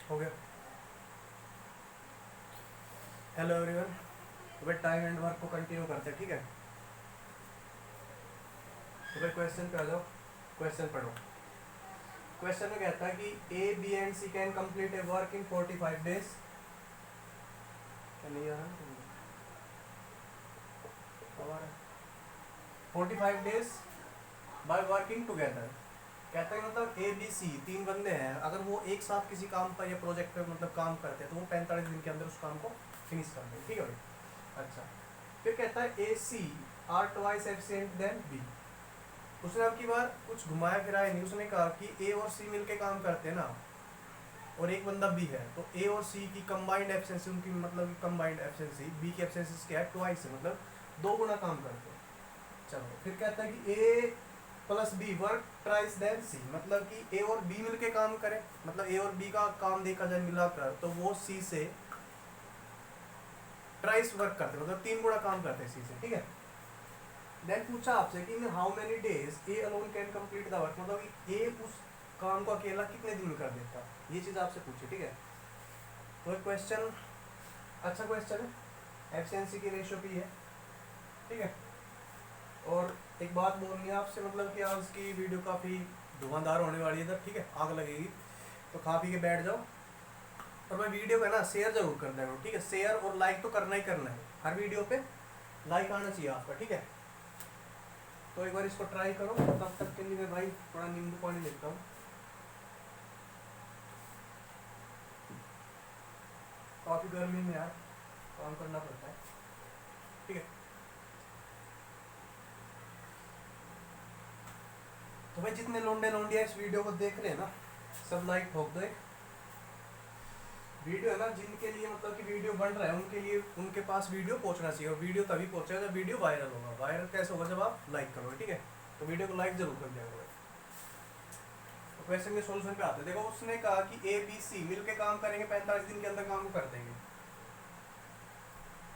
हो गया। Hello everyone, तो भाई टाइम एंड वर्क को कंटिन्यू करते हैं, ठीक है। तो भाई क्वेश्चन पे आ जाओ, क्वेश्चन पढ़ो। क्वेश्चन में कहता है कि A B and C can complete a work in 45 days. क्या नहीं आ रहा? 45 डेज बाय वर्किंग टुगेदर। कहता है मतलब ए बी सी तीन बंदे हैं, अगर वो एक साथ किसी काम पर या प्रोजेक्ट पर मतलब काम करते हैं तो वो 45 दिन के अंदर उस काम को फिनिश कर देंगे, ठीक है भाई। अच्छा, फिर कहता है A C are twice efficient than B. उसने अब की बार कुछ घुमाया फिराया नहीं, उसने कहा कि ए और सी मिलके काम करते हैं ना, और एक बंदा बी है, तो ए और सी की कंबाइंड एफिशिएंसी, उनकी मतलब कंबाइंड एफिशिएंसी बी की एफिशिएंसी क्या है, ट्वाइस है, मतलब 2 गुना काम करते हैं। चलो, फिर कहता है कि ए plus B work ट्राइस then C, मतलब कि ए और बी मिलके काम करें, मतलब ए और बी का काम देखा जाए मिलाकर तो वो सी से ट्राइस वर्क करते हैं, मतलब 3 गुना काम करते हैं सी से, ठीक है। देन पूछा आपसे कि in how many days A alone can complete the work, मतलब ए उस काम को अकेला कितने दिन में कर देता, ये चीज आपसे पूछी, ठीक है। तो एक क्वेश्चन, अच्छा क्वेश्चन है, एफिशिएंसी की रेशियो भी है, ठीक है। और एक बात बोलनी है आपसे, मतलब कि आज की वीडियो काफ़ी धुआंधार होने वाली है इधर, ठीक है, आग लगेगी, तो खा पी के बैठ जाओ। और मैं वीडियो पे ना शेयर जरूर कर देना, ठीक है, शेयर और लाइक तो करना ही करना है, हर वीडियो पे लाइक आना चाहिए आपका, ठीक है। तो एक बार इसको ट्राई करो, तब तक के लिए मैं भाई थोड़ा नींबू पानी लेता हूँ। काफ़ी गर्मी में यार काम करना पड़ता है, ठीक है। तो भाई जितने लोंडे लोंडिया इस वीडियो को देख रहे हैं ना, सब लाइक ठोक दो। एक वीडियो है ना, जिनके लिए मतलब कि वीडियो बन रहा है उनके लिए, उनके पास वीडियो पहुंचना चाहिए, और वीडियो तभी पहुंचेगा जब वीडियो वायरल होगा। वायरल कैसे होगा, जब आप लाइक करोगे, ठीक है। तो वीडियो को लाइक जरूर कर दिया करो। तो क्वेश्चन के सोल्यूशन पे आते हैं। देखो, उसने कहा कि ए बी सी मिलके काम करेंगे, 45 दिन के अंदर काम को कर देंगे।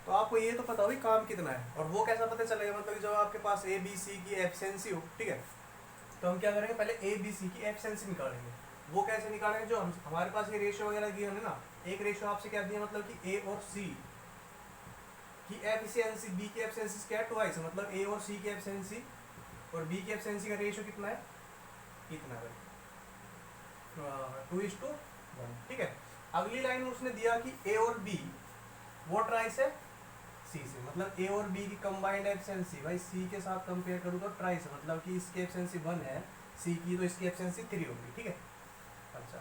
तो आपको ये तो पता हो काम कितना है, और वो कैसा पता चलेगा, मतलब जब आपके पास ए बी सी की एफिशिएंसी हो, ठीक है, तो हम क्या करेंगे, पहले ए बी सी की एफिशिएंसी निकालेंगे। वो कैसे निकालेंगे, जो हम हमारे पास ये रेशियो वगैरह दिए है ना, एक रेशियो आपसे क्या दिया, मतलब कि ए और सी की एफिशिएंसी बी की एफिशिएंसी क्या है, ट्वाइस, मतलब ए और सी की एफिशिएंसी और बी की एफिशिएंसी का रेशियो कितना है, इतना है, 2:1, ठीक है। अगली लाइन में उसने दिया कि ए और बी वो ट्राइस है सी से, मतलब ए और बी की कंबाइंड एफिशिएंसी भाई सी के साथ कंपेयर करूँ तो ट्राइस है, मतलब कि इसकी एफिशिएंसी 1 है सी की, तो इसकी एफिशिएंसी 3 होगी, ठीक है। अच्छा,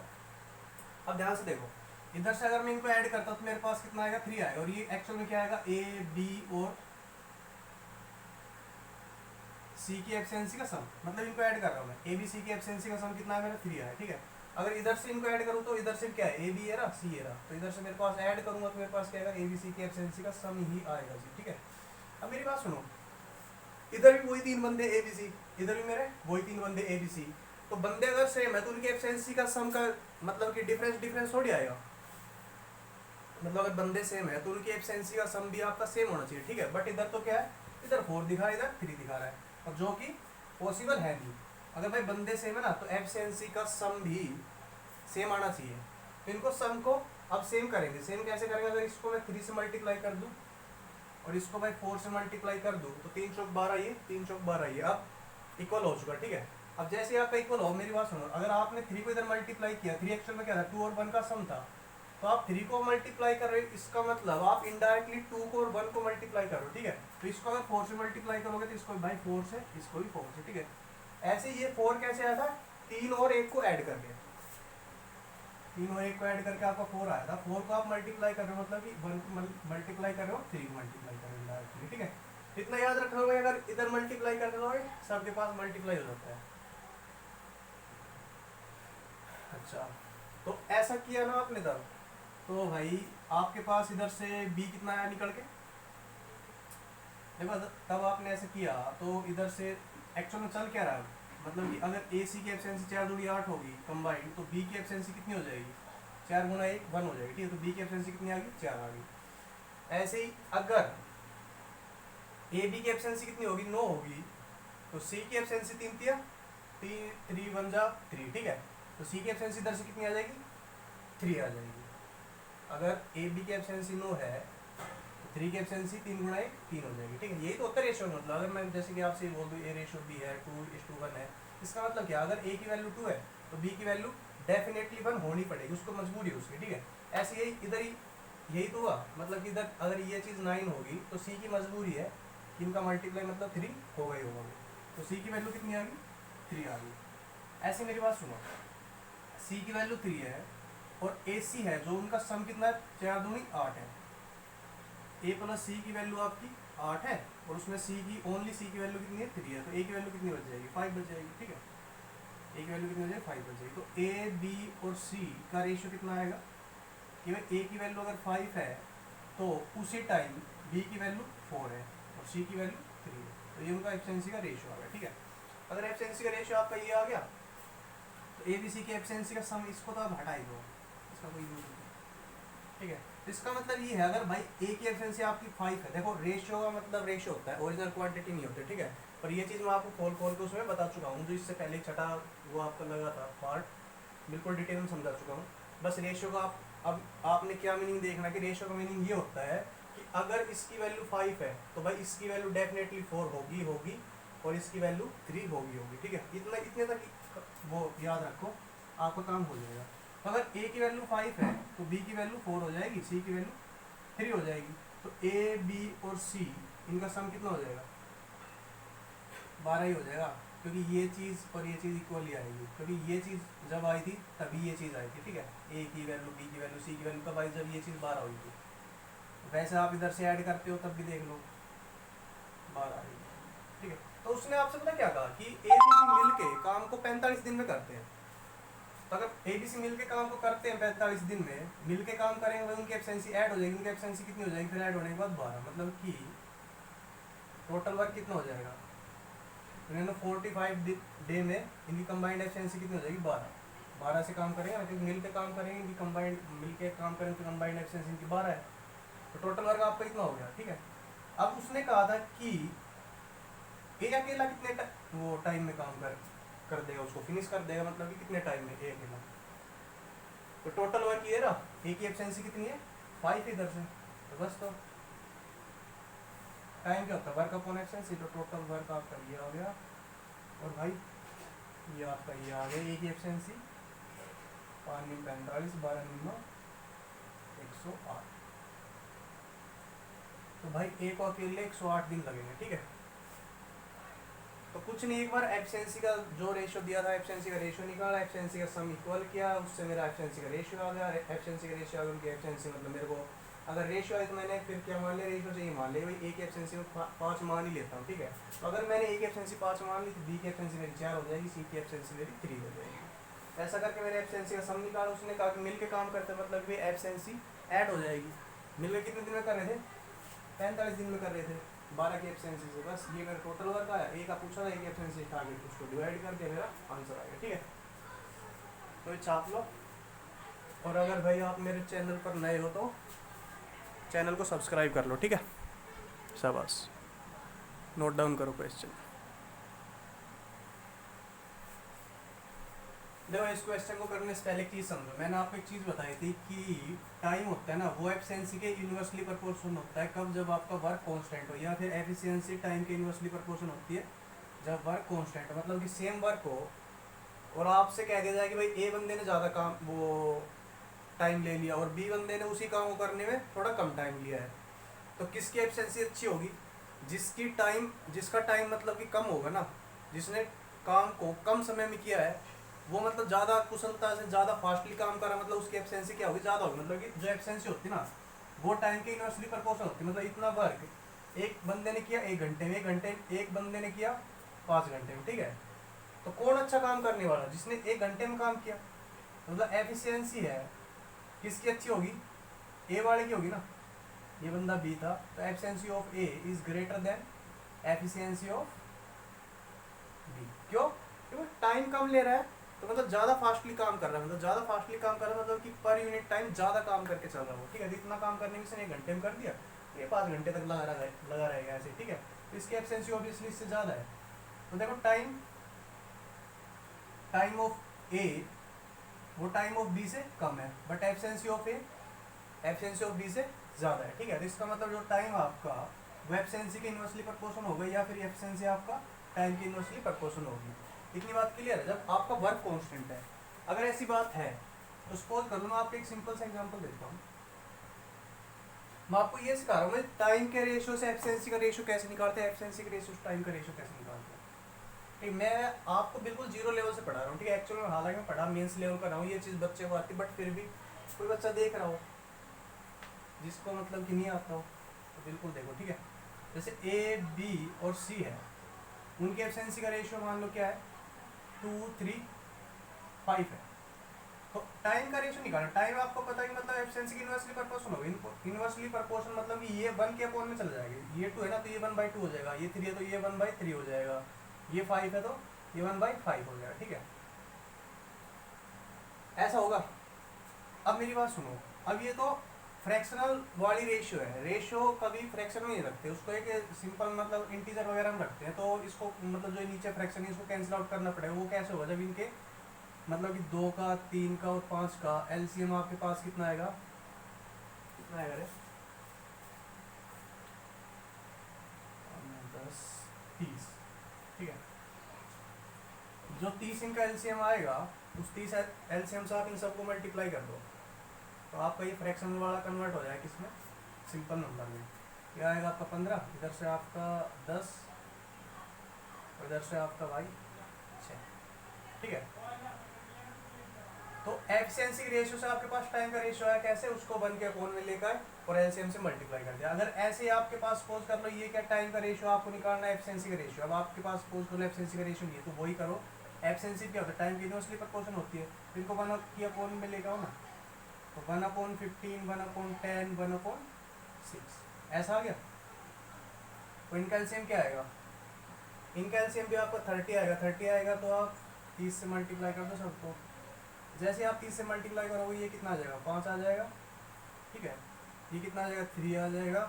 अब ध्यान से देखो, इधर से अगर मैं इनको ऐड करता तो मेरे पास कितना आएगा, 3 आएगा, और ये एक्चुअल में क्या आएगा, ए बी और सी की एफिशिएंसी का सम, मतलब इनको ऐड कर रहा हूँ मैं, ए बी सी की एफिशिएंसी का सम कितना है मेरा, 3 है, ठीक है। अगर इधर से इनको ऐड करूँ तो इधर से क्या है, ए बी है ना, सी है ना, तो इधर से मेरे पास ऐड करूंगा तो मेरे पास क्या आएगा, ए बी सी की एफिशिएंसी का सम ही आएगा जी, ठीक है। अब मेरी बात सुनो, इधर भी वही 3 बंदे ए बी सी, इधर भी मेरे वही 3 बंदे ए बी सी, तो बंदे अगर सेम है तो उनकी एफिशिएंसी का सम का मतलब कि डिफरेंस थोड़ी आएगा, मतलब अगर बंदे सेम है तो उनकी एफिशिएंसी का सम भी आपका सेम होना चाहिए, ठीक है। बट इधर तो क्या है, इधर 4 दिखा रहा है, इधर 3 दिखा रहा है, और जो कि पॉसिबल है नहीं। अगर भाई बंदे सेम है ना, तो एफिशिएंसी का सम भी सेम आना चाहिए, तो इनको सम को अब सेम करेंगे। सेम कैसे करेंगे, अगर इसको मैं 3 से मल्टीप्लाई कर दूं और इसको मैं 4 से मल्टीप्लाई कर दूं तो 3 चौक 12, ये 3 चौक 12, ये अब इक्वल हो चुका, ठीक है। अब जैसे आपका इक्वल हो, मेरी बात सुनो, अगर आपने 3 को इधर मल्टीप्लाई किया, 3 एक्चुअल में क्या था, 2 और 1 का सम था, तो आप 3 को मल्टीप्लाई कर रहे हो, इसका मतलब आप इनडायरेक्टली 2 को और 1 को मल्टीप्लाई कर रहे हो, ठीक है। तो इसको अगर 4 से मल्टीप्लाई करोगे तो इसको भाई 4 से, इसको भी 4 से, ठीक है। ऐसे ये 4 कैसे आया था, 3 और 1 को ऐड करके, 3 और 1 को ऐड करके आपका 4 आया था। 4 को आप मल्टीप्लाई कर रहे हो, मतलब कि 1 मल्टीप्लाई कर रहे हो, 3 को मल्टीप्लाई कर रहे हो, ठीक है। इतना याद रखना होगा, अगर इधर मल्टीप्लाई कर दोगे सबके पास मल्टीप्लाई हो जाता है। अच्छा, तो ऐसा किया ना आपने तब, तो भाई आपके पास इधर से बी कितना आया निकल के, देखो तब आपने ऐसे किया तो इधर से एक्चुअल में चल क्या रहा है, मतलब कि अगर ए सी की एफिशिएंसी 4 दूनी 8 होगी कंबाइंड, तो बी की एफिशिएंसी कितनी हो जाएगी, 4 गुना 1 1 हो जाएगी, ठीक है। तो बी की एफिशिएंसी कितनी आ गई, 4 आ गई। ऐसे ही अगर ए बी की एफिशिएंसी कितनी होगी, 9 होगी, तो सी की एफिशिएंसी 3 3 3 1 जा 3, ठीक है। तो सी की एफिशिएंसी इधर से कितनी आ जाएगी, 3 आ जाएगी। अगर ए बी की एफिशिएंसी 9 है, 3 की एफिशिएंसी 3 गुणा 1 3 हो जाएगी, ठीक है। यही तो होता है रेशियो का मतलब। अगर मैं जैसे कि आपसे बोल दूँ ए रेशियो बी है 2:1 है, इसका मतलब क्या, अगर ए की वैल्यू 2 है तो बी की वैल्यू डेफिनेटली 1 होनी पड़ेगी, उसको मजबूरी है उसकी, ठीक है। ऐसे यही इधर ही यही तो हुआ, मतलब कि इधर अगर ये चीज़ 9 होगी तो सी की मजबूरी है कि इनका मल्टीप्लाई मतलब 3 होगा ही होगा। तो सी की वैल्यू कितनी आ गई, 3 आ गई। ऐसे मेरी बात सुनो, सी की वैल्यू 3 है और ए सी है जो उनका सम कितना है, 4 दूनी 8 है। ए प्लस सी की वैल्यू आपकी 8 है और उसमें सी की ओनली सी की वैल्यू कितनी है, 3 है। तो ए की वैल्यू कितनी बच जाएगी, 5 बच जाएगी, ठीक है। ए की वैल्यू कितनी बच जाएगी, 5 बच जाएगी। तो ए बी और सी का रेशियो कितना आएगा कि भाई ए की वैल्यू अगर 5 है तो उसी टाइम बी की वैल्यू 4 है और सी की वैल्यू 3 है। तो ये उनका एफिशिएंसी का रेशियो आ गया, ठीक है। अगर एफिशिएंसी का रेशियो आपका ये आ गया तो ए बी सी की एफिशिएंसी का सम, इसको तो आप हटा ही दो, इसका कोई यूज नहीं, ठीक है। तो इसका मतलब ये है, अगर भाई ए की एफिशिएंसी आपकी 5 है, देखो रेशियो का मतलब रेशियो होता है, ओरिजिनल क्वांटिटी नहीं होती, ठीक है। और ये चीज़ मैं आपको खोल खोल के उसमें बता चुका हूँ, जो इससे पहले छठा वो आपका लगा था पार्ट, बिल्कुल डिटेल में समझा चुका हूँ। बस रेशियो का आप अब आपने क्या मीनिंग देखना कि रेशियो का मीनिंग ये होता है कि अगर इसकी वैल्यू 5 है तो भाई इसकी वैल्यू डेफिनेटली 4 होगी होगी और इसकी वैल्यू 3 होगी होगी, ठीक है। इतने तक वो याद रखो, आपका काम हो जाएगा। तो अगर ए की वैल्यू 5 है तो बी की वैल्यू 4 हो जाएगी, सी की वैल्यू 3 हो जाएगी। तो ए बी और सी इनका सम कितना हो जाएगा, 12 ही हो जाएगा, क्योंकि ये चीज़ और ये चीज़ इक्वली आएगी। क्योंकि ये चीज़ जब आई थी तभी ये चीज़ आई थी, ठीक है। ए की वैल्यू बी की वैल्यू सी की वैल्यू कब आई, जब ये चीज़ 12 हुई थी। वैसे आप इधर से ऐड करते हो तब भी देख लो 12 आएगी, ठीक है। तो उसने आपसे पता क्या कहा कि ए बी सी मिल के काम को 45 दिन में करते हैं। तो अगर ए बी सी मिल के काम को करते हैं 45 दिन में, मिल के काम करेंगे, उनकी एफिशिएंसी ऐड हो जाएगी। उनकी एफिशिएंसी कितनी हो जाएगी फिर ऐड होने के बाद 12, मतलब कि टोटल वर्क कितना हो जाएगा, 45 डे में इनकी कंबाइंड एफिशिएंसी कितनी हो जाएगी, 12 से काम करेंगे ना, क्योंकि मिल के काम करेंगे, इनकी कंबाइंड मिल के काम करेंगे तो कंबाइंड एफिशिएंसी इनकी 12 है। तो टोटल वर्क आपका इतना हो गया, ठीक है। अब उसने कहा था कि ए अकेला कितने वो टाइम में काम कर देगा, उसको फिनिश कर देगा, मतलब कि कितने टाइम में ए अकेला। तो टोटल वर्क ये रहा, ए की एफिशिएंसी कितनी है 5 इधर से, तो बस। तो टाइम क्या होता है, वर्क अपॉन एफिशिएंसी। तो टोटल वर्क आपका ये आ गया और भाई ये आपका ये आ गया ए की एफिशिएंसी 5 × 45 12 × 108। तो भाई ए को अकेले 108 दिन लगेंगे, ठीक है। तो कुछ नहीं, एक बार एफिशिएंसी का जो रेशियो दिया था, एफिशिएंसी का रेशियो निकाला, एफिशिएंसी का सम इक्वल किया, उससे मेरा एफिशिएंसी का रेशियो आ गया। एफिशिएंसी का रेशियो आ गया, उनकी एफिशिएंसी मतलब मेरे को अगर रेशियो है तो मैंने फिर क्या मान लिया, रेशियो से ये मान लिया भाई ए की एफिशिएंसी में 5 मान ही लेता हूँ, ठीक है। तो अगर मैंने ए की एफिशिएंसी 5 मान ली तो बी की एफिशिएंसी मेरी 4 हो जाएगी, सी की एफिशिएंसी मेरी 3 हो जाएगी। ऐसा करके मेरे एफिशिएंसी का सम निकाला। उसने कहा कि मिल के काम करते मतलब कि एफिशिएंसी ऐड हो जाएगी। मिल के कितने दिन में कर रहे थे, 45 दिन में कर रहे थे 12 की एफिशिएंसी से। बस ये मेरा टोटल वर्क आया, ए का पूछा था, ए की एफिशिएंसी टारगेट, उसको डिवाइड करके मेरा आंसर आ गया, ठीक है। तो ये छाप लो। और अगर भाई आप मेरे चैनल पर नए हो तो चैनल को सब्सक्राइब कर लो, ठीक है। शाबाश, नोट डाउन करो क्वेश्चन। देखो इस क्वेश्चन को करने से पहले चीज़ समझो। मैंने आपको एक चीज़ बताई थी कि टाइम होता है ना, वो एफिशिएंसी के इन्वर्सली प्रोपोर्शनल होता है। कब, जब आपका वर्क कांस्टेंट हो, या फिर एफिशिएंसी टाइम के इन्वर्सली प्रोपोर्शनल होती है जब वर्क कांस्टेंट हो, मतलब कि सेम वर्क हो और आपसे कह दिया जाए कि भाई ए बंदे ने ज़्यादा काम वो टाइम ले लिया और बी बंदे ने उसी काम को करने में थोड़ा कम टाइम लिया है, तो किसकी एफिशिएंसी अच्छी होगी, जिसका टाइम मतलब कि कम होगा ना, जिसने काम को कम समय में किया है, वो मतलब ज़्यादा कुशलता से ज़्यादा फास्टली काम करा, मतलब उसकी एफिशिएंसी क्या होगी, ज़्यादा होगी। मतलब कि जो एफिशिएंसी होती है ना वो टाइम के इन्वर्सली प्रोपोर्शनल होती है। मतलब इतना वर्क एक बंदे ने किया 1 घंटे में, एक बंदे ने किया 5 घंटे में, ठीक है। तो कौन अच्छा काम करने वाला, जिसने 1 घंटे में काम किया। मतलब एफिशिएंसी है किसकी अच्छी होगी, ए वाले की होगी ना। ये बंदा बी था, तो efficiency of A is greater than efficiency of B. क्यों, क्योंकि टाइम कम ले रहा है, तो मतलब ज़्यादा फास्टली काम कर रहा है। मतलब ज़्यादा फास्टली काम कर रहा है मतलब कि पर यूनिट टाइम ज़्यादा काम करके चल रहा हो, ठीक है। इतना काम करने में इसने 1 घंटे में कर दिया, ये 5 घंटे तक लगा रहेगा ऐसे, ठीक है। तो इसकी एफिशिएंसी ऑब्वियसली इससे ज़्यादा है। तो देखो टाइम ऑफ ए वो टाइम ऑफ बी से कम है, but efficiency of A efficiency of B से ज़्यादा है, ठीक है। तो इसका मतलब जो टाइम आपका वो एफिशिएंसी के इन्वर्सली प्रोपोर्शन होगा, या फिर एफिशिएंसी आपका टाइम के इन्वर्सली प्रोपोर्शन होगी। इतनी बात क्लियर है। जब आपका वर्क कांस्टेंट है, अगर ऐसी बात है तो सपोज कर लो, मैं आपको एक सिंपल सा एग्जांपल देता हूँ। मैं आपको ये सिखा रहा हूँ मैं टाइम के रेशियो से एफिशिएंसी का रेशियो कैसे निकालते हैं, एफिशिएंसी के रेशियो से टाइम का रेशियो कैसे निकालते हैं। ठीक, मैं आपको बिल्कुल जीरो लेवल से पढ़ा रहा हूँ, ठीक है। एक्चुअली में हालांकि मैं पढ़ा मेंस लेवल का रहा हूँ, ये चीज़ बच्चे को आती, बट फिर भी कोई बच्चा देख रहा हो जिसको मतलब कि नहीं आता हो तो बिल्कुल देखो, ठीक है। जैसे ए बी और सी है, उनके एफिशिएंसी का रेशियो मान लो क्या है, 2 3 5 है। तो टाइम का रेशियो निकालना, टाइम आपको पता है कि मतलब एफिशिएंसी की इनवर्सली प्रोपोर्शन होगा। इनवर्सली प्रोपोर्शन मतलब कि ये 1 के अपॉन में चला जाएगा, ये 2 है ना तो ये 1/2 हो जाएगा, ये 3 है तो ये 1/3 हो जाएगा, ये 5 है तो ये 1/5 हो जाएगा, ठीक है। ऐसा होगा। अब मेरी बात सुनो, अब ये तो फ्रैक्शनल वाली रेशियो है, रेशियो कभी फ्रैक्शन में नहीं रखते उसको, एक सिंपल मतलब इंटीजर वगैरह में रखते हैं। तो इसको मतलब जो नीचे फ्रैक्शन है इसको कैंसिल आउट करना पड़ेगा। वो कैसे होगा, जब इनके मतलब कि 2 का 3 का और 5 का एलसीएम आपके पास कितना आएगा, कितना आएगा रे, 10 30, ठीक है। जो 30 इनका एलसीएम आएगा, उस 30 एलसीएम से आप इन सबको मल्टीप्लाई कर दो, तो आपका ये फ्रैक्शन वाला कन्वर्ट हो जाएगा किसमें, सिंपल नंबर में। क्या आएगा आपका 15, इधर से आपका 10 और इधर से आपका भाई 6, ठीक है। तो एफिशिएंसी रेशियो से आपके पास टाइम का रेशियो है, कैसे, उसको 1 के अपॉन में लेकर और एलसीएम से मल्टीप्लाई कर दिया। अगर ऐसे आपके पास सपोज कर लो ये क्या टाइम का रेशियो आपको निकालना है, एफिशिएंसी का रेशियो। अब आपके पास सपोज कर लो एफिशिएंसी का रेशियो नहीं है तो वही करो, एफिशिएंसी क्या होता है, टाइम की इनवर्सली प्रोपोर्शन होती है, तो इनको 1 के अपॉन में लेकर आओ ना, तो 1/15 1/10 1/6 ऐसा आ गया। तो इनका एलसीएम क्या आएगा, इनका एलसीएम भी आपको 30 आएगा, 30 आएगा तो आप 30 से मल्टीप्लाई कर दो सबको। जैसे आप 30 से मल्टीप्लाई करोगे ये कितना आ जाएगा, 5 आ जाएगा, ठीक है। ये कितना आ जाएगा, 3 आ जाएगा,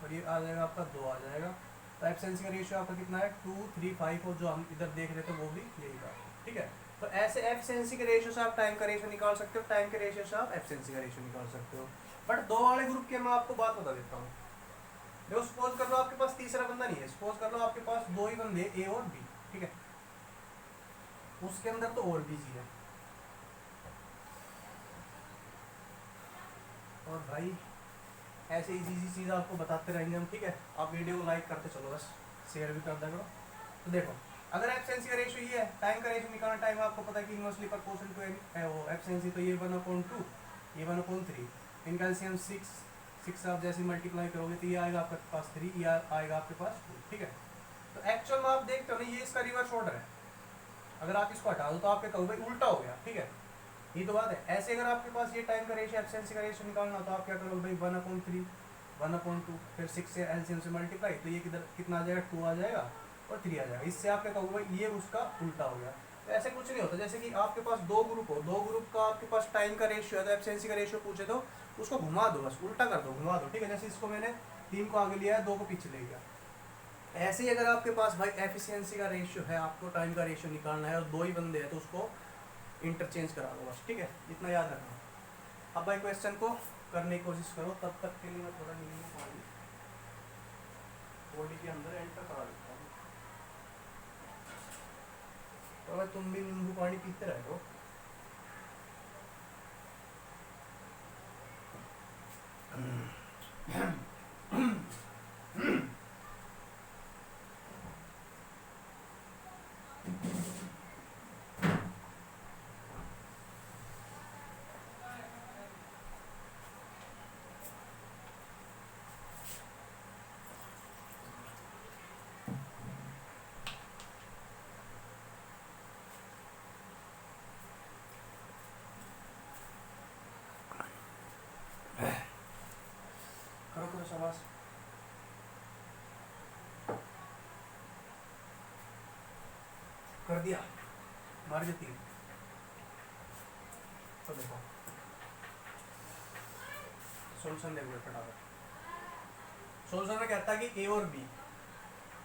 और ये आ जाएगा आपका 2 आ जाएगा। तो एफिशिएंसी का रेशियो आपका कितना है, 2 3 5, और जो हम इधर देख रहे थे वो भी यही था, ठीक है। तो ऐसे एफिशिएंसी के रेशियो से आप टाइम का रेशियो निकाल सकते हो, टाइम के रेशियो से आप एफिशिएंसी का रेशियो निकाल सकते हो। बट 2 वाले ग्रुप के मैं आपको बात बता देता हूँ। देखो सपोज कर लो आपके पास तीसरा बंदा नहीं है, सपोज कर लो आपके पास 2 ही बंदे ए और बी, ठीक है। उसके अंदर तो और भी चीज है, और भाई ऐसे इजी इजी चीज़ आपको बताते रहेंगे हम, ठीक है। आप वीडियो को लाइक करते चलो, बस शेयर भी कर दे करो। तो देखो अगर एफिशिएंसी का रेशियो ये है, टाइम का रेशियो निकालना, टाइम आपको पता है कि इनवर्सली प्रोपोर्शनल टू वो एफिशिएंसी, तो ये 1/2 ये 1/3, इनका एलसीएम 6 आप जैसे मल्टीप्लाई करोगे तो ये आएगा आपके पास 3, ये आएगा आपके पास 2, ठीक है। तो एक्चुअल में आप देखते हो ना ये इसका रिवर्स ऑर्डर है, अगर आप इसको हटा दो तो आपके कहो भाई उल्टा हो गया, ठीक है। ये तो बात है। ऐसे अगर आपके पास ये टाइम का रेशियो एफिशिएंसी का रेशियो निकालना तो आप क्या करोगे भाई, 1/3 1/2 फिर 6 से एलसीएम से मल्टीप्लाई, तो ये किधर कितना आ जाएगा, 2 आ जाएगा और 3 आ जाएगा। इससे आप क्या कहोगे भाई ये उसका उल्टा हो गया। तो ऐसे कुछ नहीं होता, जैसे कि आपके पास 2 ग्रुप हो, 2 ग्रुप का आपके पास टाइम का रेशियो है तो एफिशिएंसी का रेशियो पूछे तो उसको घुमा दो, बस उल्टा कर दो, घुमा दो, ठीक है। जैसे इसको मैंने 3 को आगे लिया है, 2 को पीछे ले गया। ऐसे ही अगर आपके पास भाई एफिशिएंसी का रेशियो है, आपको टाइम का रेशियो निकालना है और 2 ही बंदे हैं तो उसको इंटरचेंज करा दो बस, ठीक है। इतना याद रखना। अब भाई क्वेश्चन को करने की कोशिश करो, तब तक के लिए मैं थोड़ा नींबू पानी बॉडी के अंदर एंटर करा देता हूँ। तो भाई तुम भी नींबू पानी पीते रहो। करो करो शाबाश। कर दिया, मार के 3। तो देखो सोल्यूशन देखो फटाफट। सोल्यूशन में कहता है कि ए और बी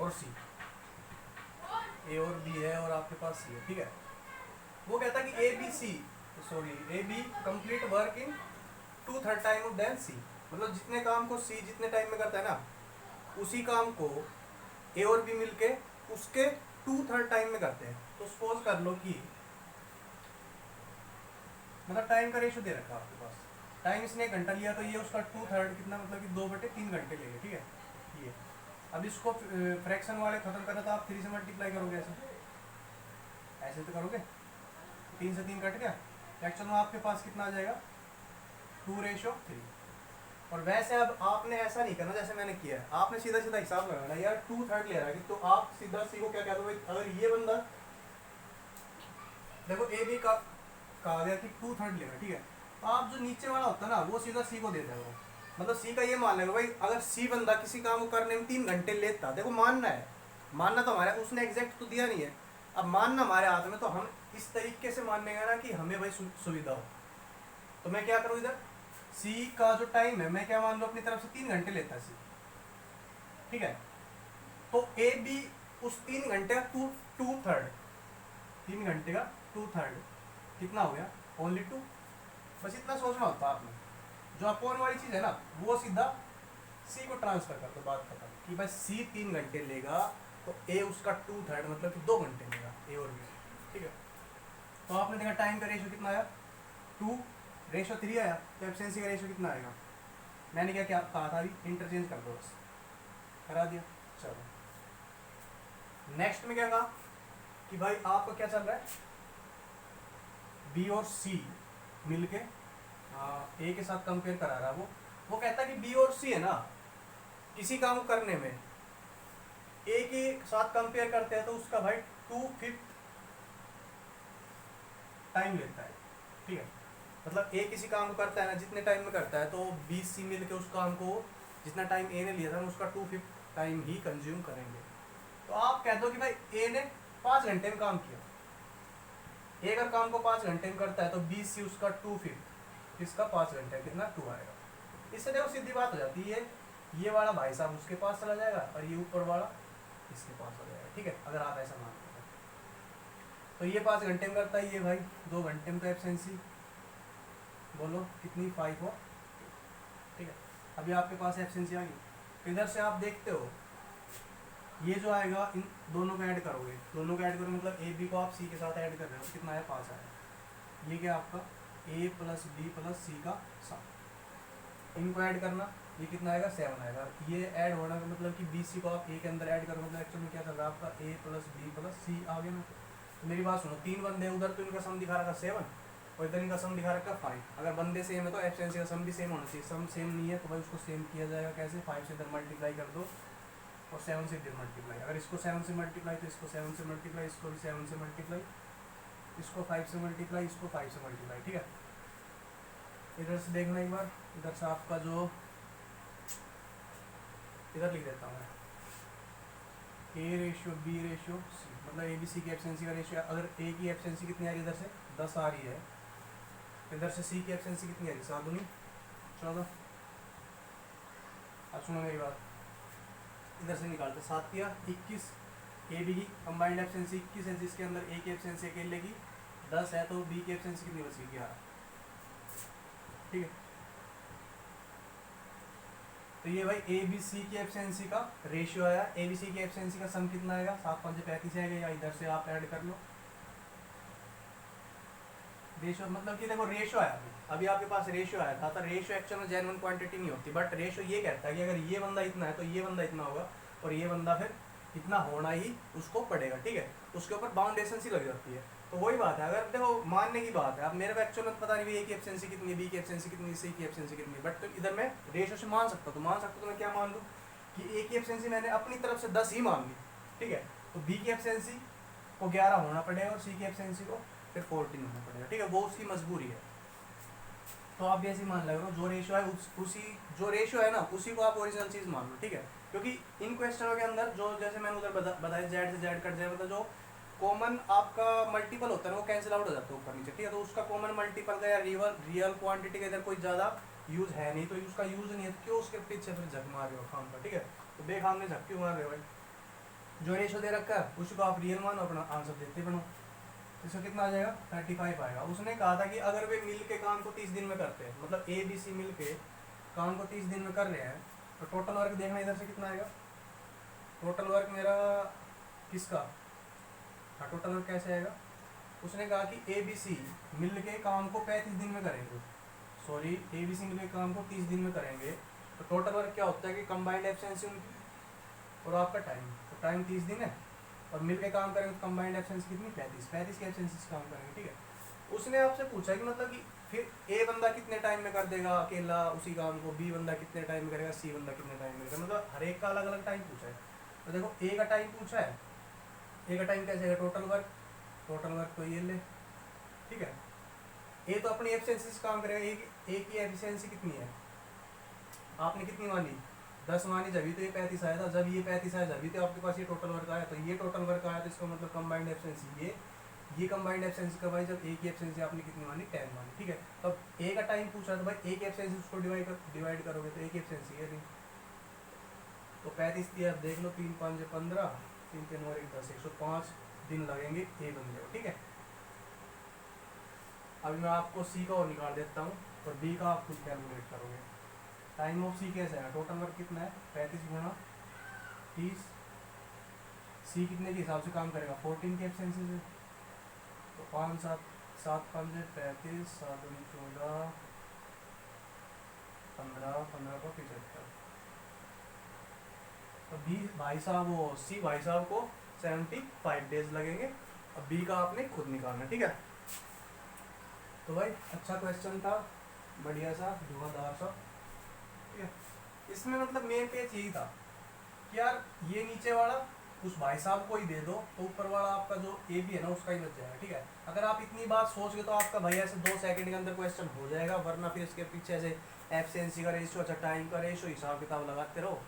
और सी, ए और बी है और आपके पास सी है, ठीक है। वो कहता है कि A B C sorry A B complete work in 2/3 time than C, मतलब जितने काम को सी जितने टाइम में करता है ना, उसी काम को ए और बी मिलके उसके 2/3 टाइम में करते हैं। तो सपोज कर लो कि मतलब टाइम का रेशो दे रखा है आपके पास, टाइम इसने 1 घंटा लिया तो ये उसका 2/3 कितना, मतलब कि 2/3 घंटे लेंगे, ठीक है। ये अब इसको फ्रैक्शन वाले खत्म करना तो आप 3 से मल्टीप्लाई करोगे, ऐसे ऐसे तो करोगे, 3 से 3 कट गया, एक्चुअल में आपके पास कितना आ जाएगा 2:3। और वैसे अब आपने ऐसा नहीं करना जैसे मैंने किया है, आपने सीधा सीधा हिसाब लगाना यार 2/3 ले रहा है, तो आप सीधा सी को क्या कहते हो, अगर ये बंदा देखो ए बी का कहा गया कि 2/3 लेगा, ठीक है, तो आप जो नीचे वाला होता है ना वो सीधा सी को दे देगा, मतलब सी का ये मान लेगा भाई अगर सी बंदा किसी काम को करने में 3 घंटे लेता, देखो मानना है, मानना तो हमारा, उसने एग्जैक्ट तो दिया नहीं है, अब मानना हमारे हाथ में, तो हम इस तरीके से मानेगा ना कि हमें भाई सुविधा हो। तो मैं क्या करूँ, इधर सी का जो टाइम है मैं क्या मान लूँ अपनी तरफ से 3 घंटे लेता है सी, ठीक है, तो ए बी उस 3 घंटे का 2/3, 3 घंटे का 2/3 कितना हो गया, ओनली 2। बस इतना सोचना होता है आपने, जो अपॉन वाली चीज़ है ना वो सीधा सी को ट्रांसफर कर दो, बात खत्म, कि भाई सी 3 घंटे लेगा तो ए उसका 2/3 मतलब कि 2 घंटे लेगा ए और बी, ठीक है। तो आपने देखा टाइम का रेशो कितना आया 2:3 आया, तो एफिशिएंसी का रेशो कितना आएगा, मैंने क्या क्या कहा था अभी, इंटरचेंज कर दो, बस करा दिया। चलो नेक्स्ट में क्या कहा कि भाई आपका क्या चल रहा है, बी और सी मिलके ए के साथ कंपेयर करा रहा है, वो कहता है कि बी और सी है ना किसी काम को करने में ए के साथ कंपेयर करते हैं तो उसका भाई 2/5 टाइम लेता है, ठीक है, मतलब ए किसी काम को करता है ना जितने टाइम में करता है, तो बी सी मिल के उस काम को जितना टाइम ए ने लिया था उसका 2/5 टाइम ही कंज्यूम करेंगे। तो आप कह दो कि भाई ए ने 5 घंटे में काम किया, ए अगर काम को 5 घंटे में करता है तो बी सी उसका 2/5 इसका 5 घंटे कितना 2 आएगा। इससे देखो सीधी बात हो जाती है, ये वाला भाई साहब उसके पास चला जाएगा और ये ऊपर वाला इसके पास हो जाएगा, ठीक है, अगर आप ऐसा मानते हो तो ये 5 घंटे में करता है, ये भाई 2 घंटे में, तो एफिशिएंसी बोलो कितनी 5 हो, ठीक है। अभी आपके पास एफिशिएंसी आ गई, इधर से आप देखते हो ये जो आएगा इन दोनों को ऐड करोगे, दोनों को ऐड करोगे मतलब ए बी को आप सी के साथ ऐड कर रहे हो, कितना आया 5 आया, ये क्या आपका ए प्लस बी प्लस सी का सम, इनको ऐड करना ये कितना आएगा 7 आएगा, ये ऐड होना का मतलब कि बी सी को आप ए के अंदर ऐड करो, मतलब एक्चुअली में क्या चल रहा है आपका ए प्लस बी प्लस सी आ गया ना। तो मेरी बात सुनो, 3 बंदे उधर तो इनका सम दिखा रखा 7 और इधर इनका सम दिखा रखा 5, अगर बंदे सेम है तो एफिशिएंसी का सम भी सेम होना चाहिए, सम सेम नहीं है तो भाई उसको सेम किया जाएगा कैसे, 5 से इधर मल्टीप्लाई कर दो और 7 से इधर मल्टीप्लाई, अगर इसको 7 से मल्टीप्लाई तो इसको 7 से मल्टीप्लाई, इसको भी 7 से मल्टीप्लाई, इसको 5 से मल्टीप्लाई, इसको 5 से मल्टीप्लाई, ठीक है। इधर से देखना एक बार, इधर से आपका जो इधर लिख देता हूँ मैं A ratio B ratio C, मतलब ए बी सी की एफिशिएंसी का रेशियो, अगर ए की एफिशिएंसी कितनी आ रही है इधर से 10 आ रही है, इधर से सी की एफिशिएंसी कितनी आ रही है 7 दूनी 14। अब सुनो मेरी बात, इधर से निकालते 7 किया 21, ए बी की कंबाइंड एफिशिएंसी 21 है जिसके अंदर ए की एफिशिएंसी अकेले की 10 है, तो बी की एफिशिएंसी कितनी बच गई 11, ठीक है। तो ये भाई ए बी सी की एफिशिएंसी का रेशियो आया, ए बी सी की एफिशिएंसी का सम कितना आएगा 7 5 35 आएगा, या इधर से आप ऐड कर लो रेशियो, मतलब कि देखो रेशियो आया अभी आपके पास रेशियो आया था, तो रेशियो एक्चुअल में जेन्युइन क्वांटिटी नहीं होती, बट रेशियो ये कहता है कि अगर ये बंदा इतना है तो ये बंदा इतना होगा और ये बंदा फिर इतना होना ही उसको पड़ेगा, ठीक है, उसके ऊपर बाउंडेशन सी लग जाती है। तो वही बात है, अगर देखो मानने की बात है, अब मेरे को एक्चुअल में पता नहीं भी ए की एफिशिएंसी कितनी है, बी की एफिशिएंसी कितनी है, सी की एफिशिएंसी कितनी है, बट तो इधर मैं रेशियो से मान सकता हूँ, तो मान सकता हूँ तो मैं क्या मान लूँ कि ए की एफिशिएंसी मैंने अपनी तरफ से 10 ही मान ली, ठीक है, तो बी की एफिशिएंसी को 11 होना पड़ेगा और सी की एफिशिएंसी को फिर 14 होना पड़ेगा, ठीक है, वो उसकी मजबूरी है। तो आप भी ऐसे मान लग रहे हो, जो रेशियो है उसी जो रेशियो है ना उसी को आप ओरिजिनल चीज़ मान लो, ठीक है, क्योंकि इन क्वेश्चनों के अंदर जो जैसे मैंने उधर बताया जेड से जेड कट जाए, मतलब जो कॉमन आपका मल्टीपल होता है ना वो कैंसिल आउट हो जाता है ऊपर नीचे, ठीक है, तो उसका कॉमन मल्टीपल का या रियल क्वांटिटी का इधर कोई ज़्यादा यूज़ है नहीं, तो उसका यूज़ नहीं है तो क्यों उसके पीछे फिर झक मार रहे हो खाम का, ठीक है, तो बेखाम में झक क्यों मार रहे हो भाई, जो रेशियो दे रखा है उसी को आप रियल मानो, अपना आंसर देते बनो। इसका कितना आ जाएगा 35 आएगा। उसने कहा था कि अगर वे मिल के काम को 30 दिन में करते हैं, मतलब ए बी सी मिल के काम को 30 दिन में कर रहे हैं, तो टोटल वर्क देखना इधर से कितना आएगा। टोटल वर्क मेरा किसका, हाँ टोटल वर्क कैसे आएगा। उसने कहा कि ए बी सी मिल के काम को 35 दिन में करेंगे, सॉरी ए बी सी मिल के काम को 30 दिन में करेंगे, तो टोटल वर्क क्या होता है कि कंबाइंड एफिशिएंसी उनकी और आपका टाइम, तो टाइम 30 दिन है और मिल के काम करेंगे तो कंबाइंड एफिशिएंसी कितनी 35 की एफिशिएंसी से काम करेंगे, ठीक है। उसने आपसे पूछा कि मतलब कि फिर ए बंदा कितने टाइम में कर देगा अकेला उसी काम को, बी बंदा कितने टाइम में करेगा, सी बंदा कितने टाइम में करेगा, मतलब हर एक का अलग अलग टाइम पूछा है। तो देखो ए का टाइम पूछा है, ए का टाइम कैसे है, टोटल वर्क, टोटल वर्क तो ये ले, ठीक है। ए तो अपनी एफिशिएंसी से काम करेगा, ए की एफिशिएंसी कितनी है, आपने कितनी मानी 10 मानी, जब तो ये 35 आया था, जब ये 35 आया जब तो आपके पास ये टोटल वर्क आया, तो ये टोटल वर्क आया, तो इसका मतलब कंबाइंड एफिशिएंसी ये कंबाइंड एफिशिएंसी कब आई, जब ए की एफिशिएंसी आपने कितनी मानी 10 मानी, ठीक है। तब ए का टाइम पूछा तो भाई ए की एफिशिएंसी उसको डिवाइड करोगे तो ए की एफिशिएंसी है, तो 35 दिया, देख लो 3 5 15, 3 3 और 1 10, 105 दिन लगेंगे ए बंदे को, ठीक है। अभी मैं आपको सी का और निकाल देता हूँ और बी का आप खुद कैलकुलेट करोगे। टाइम ऑफ सी कैसे है, टोटल वर्क कितना है 35 गुणा 30, सी कितने के हिसाब से काम करेगा 14 की एफिशिएंसी से, तो 5 7 7 5 35 7 दूनी 14 15 15 को 75, तो बी भाई साहब वो सी भाई साहब को 75 डेज लगेंगे। अब बी का आपने खुद निकालना, ठीक है। तो भाई अच्छा क्वेश्चन था, बढ़िया सा धुआंधार सा, ठीक है। इसमें मतलब मेन पेज यही था कि यार ये नीचे वाला उस भाई साहब को ही दे दो तो ऊपर वाला आपका जो ए बी है ना उसका ही बच जाएगा, ठीक है। अगर आप इतनी बात सोच गए तो आपका भैया ऐसे 2 सेकंड के अंदर क्वेश्चन हो जाएगा, वरना फिर इसके पीछे ऐसे एफिशिएंसी का रेशियो, अच्छा टाइम का रेशियो, हिसाब किताब लगाते रहो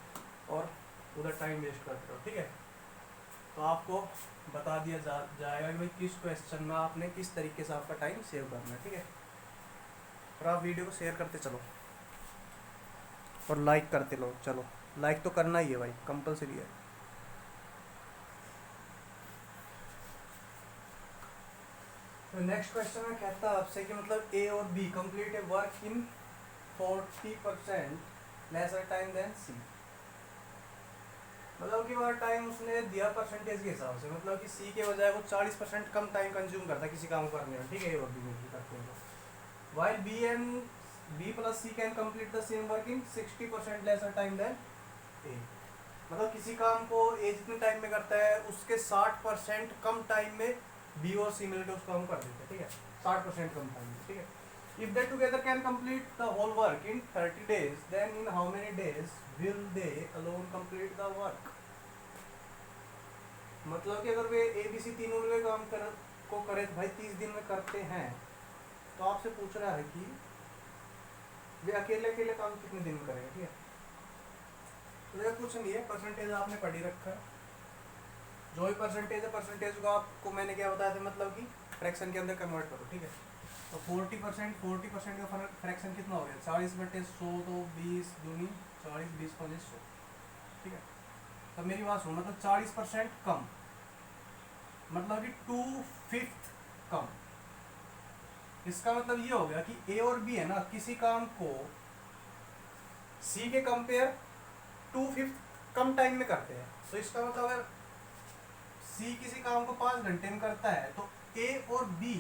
और उधर टाइम वेस्ट करते रहो, ठीक है। तो आपको बता दिया जाएगा कि भाई किस क्वेश्चन में आपने किस तरीके से आपका टाइम सेव करना है, ठीक है। और आप वीडियो को शेयर करते चलो और लाइक करते लो, चलो लाइक तो करना ही है भाई, कंपलसरी है। तो नेक्स्ट क्वेश्चन में कहता है आपसे कि मतलब ए और B complete a work in 40% lesser time than C, मतलब कि वह टाइम उसने दिया परसेंटेज के हिसाब से, मतलब कि सी के बजाय वो 40% कम टाइम कंज्यूम करता है किसी काम को करने में, ठीक है। ए और बी मिलकर करते हैं तो while B plus C can complete the same work in 60% lesser time than A, मतलब किसी काम को ए जितने टाइम में करता है उसके 60% कम टाइम में बी और सी मिलकर उस काम कर देते हैं, ठीक है, 60% कम टाइम में, ठीक है। If they together can complete the whole work in 30 days, then in how many days will they alone complete the work? मतलब कि अगर वे ए बी सी तीनों मिलकर काम को करे तो भाई 30 दिन में करते हैं, तो आपसे पूछ रहा है कि वे अकेले अकेले काम कितने दिन में करेंगे, ठीक है। तो ये कुछ नहीं है, परसेंटेज आपने पढ़ ही रखा है, जो भी परसेंटेज है परसेंटेज को आपको मैंने क्या बताया था, मतलब कि फ्रैक्शन के अंदर कन्वर्ट करो, ठीक है। तो 40% का फ्रैक्शन कितना हो गया 40/100, तो 20 दूनी 40 20 5 100, ठीक है। तब मेरी बात सुनो, मतलब 40% कम मतलब कि 2/5 कम, इसका मतलब ये हो गया कि ए और बी है ना किसी काम को सी के कंपेयर 2/5 कम टाइम में करते हैं, तो इसका मतलब अगर सी किसी काम को 5 घंटे में करता है तो ए और बी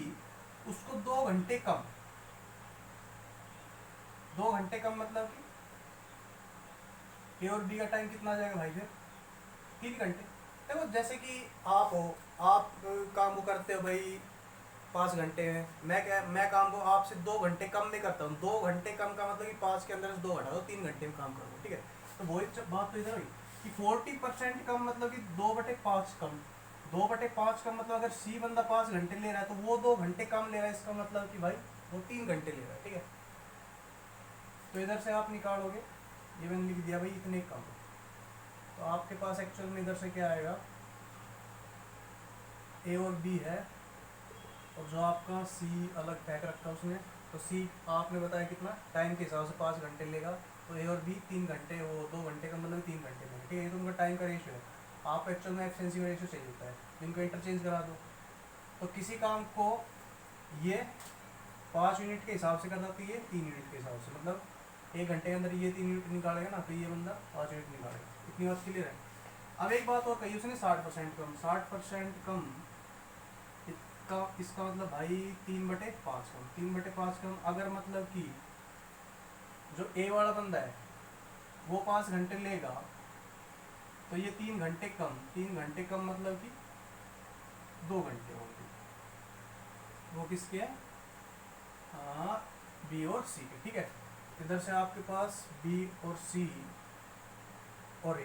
उसको 2 घंटे कम, 2 घंटे कम, मतलब कि ए और बी का टाइम कितना आ जाएगा भाई फिर 3 घंटे। देखो जैसे कि आप हो, आप काम को करते हो भाई 5 घंटे में, मैं काम को आपसे 2 घंटे कम में करता हूँ, 2 घंटे कम का मतलब कि 5 के अंदर से 2 घटा दो, 3 घंटे में काम करोगे, ठीक है। तो वही बात तो इधर हुई कि 40% कम मतलब कि 2/5 कम, 2/5 का मतलब अगर सी बंदा 5 घंटे ले रहा है तो वो 2 घंटे कम ले रहा है, इसका मतलब कि भाई वो 3 घंटे ले रहा है, ठीक है। तो इधर से आप निकालोगे, ये मैंने लिख दिया भाई इतने कम, तो आपके पास एक्चुअल में इधर से क्या आएगा, ए और बी है और जो आपका सी अलग फेंक रखा है उसने, तो सी आपने बताया कितना टाइम के हिसाब से 5 घंटे लेगा, तो ए और बी 3 घंटे, वो 2 घंटे का मतलब 3 घंटे लेंगे, ठीक है। ये तो उनका टाइम का रेशियो है, आप एक्चुअल में एफिशिएंसी का रेशियो चाहिए होता है, इनको इंटरचेंज करा दो, तो किसी काम को ये 5 यूनिट के हिसाब से करना, तो ये 3 यूनिट के हिसाब से, मतलब 1 घंटे के अंदर ये 3 यूनिट निकालेगा ना, तो ये बंदा 5 यूनिट निकालेगा। इतनी बात क्लियर है। अब एक बात और कही उसने 60% कम। 60% कम इसका मतलब भाई 3/5 कम। 3/5 कम अगर मतलब कि जो ए वाला बंदा है वो 5 घंटे लेगा, तो ये 3 घंटे कम। 3 घंटे कम मतलब कि 2 घंटे होंगे। वो किसके है? हाँ, बी और सी के। ठीक है, इधर से आपके पास बी और सी और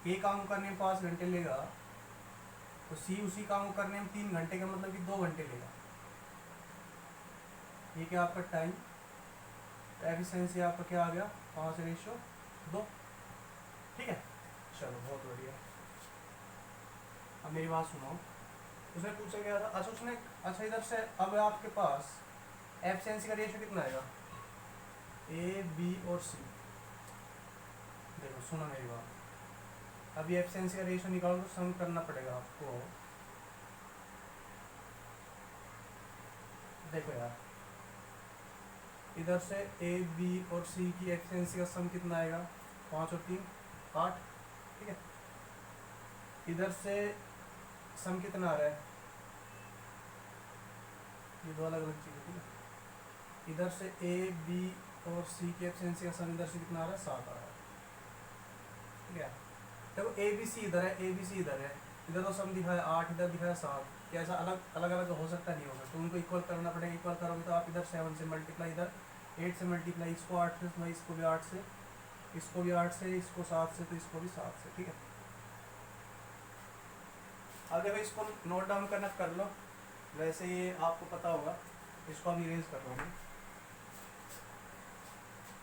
ए काम करने में 5 घंटे लेगा, तो सी उसी काम करने में 3 घंटे का मतलब कि 2 घंटे लेगा। ये क्या आपका टाइम एफिशिएंसी आपका क्या आ गया? 5:2। ठीक है, चलो बहुत बढ़िया। अब मेरी बात सुनो। उसने पूछा क्या था? अच्छा उसने, अच्छा इधर से अब आपके पास एफिशिएंसी का रेशियो कितना आएगा? ए बी और सी। देखो सुनो मेरी बात, अभी एफिशिएंसी का रेशियो निकालो तो सम करना पड़ेगा आपको। देखो यार, इधर से ए बी और सी की एफिशिएंसी का सम कितना आएगा? 5 और 3 8। ठीक है, इधर से सम कितना आ रहा है? ये दो अलग अलग चीज़ें। ठीक है, इधर से ए बी और सी की एफिशिएंसी का सम इधर से कितना आ रहा है? 7 आ रहा है। ठीक है, देखो ए बी सी इधर है, ए बी सी इधर है, इधर तो सम दिखाया 8, इधर दिखाया 7। क्या ऐसा अलग अलग अलग हो सकता नहीं होगा? तो उनको इक्वल करना पड़ेगा। इक्वल करोगे तो आप इधर 7 से मल्टीप्लाई, इधर 8 से मल्टीप्लाई, इसको 8 से, तो इसको भी 8 से, इसको भी 8 से, इसको 7 से, तो इसको भी 7 से। ठीक है, अब देखो इसको नोट डाउन करना कर लो, वैसे ये आपको पता होगा। इसको अभी इरेज कर रहा हूँ।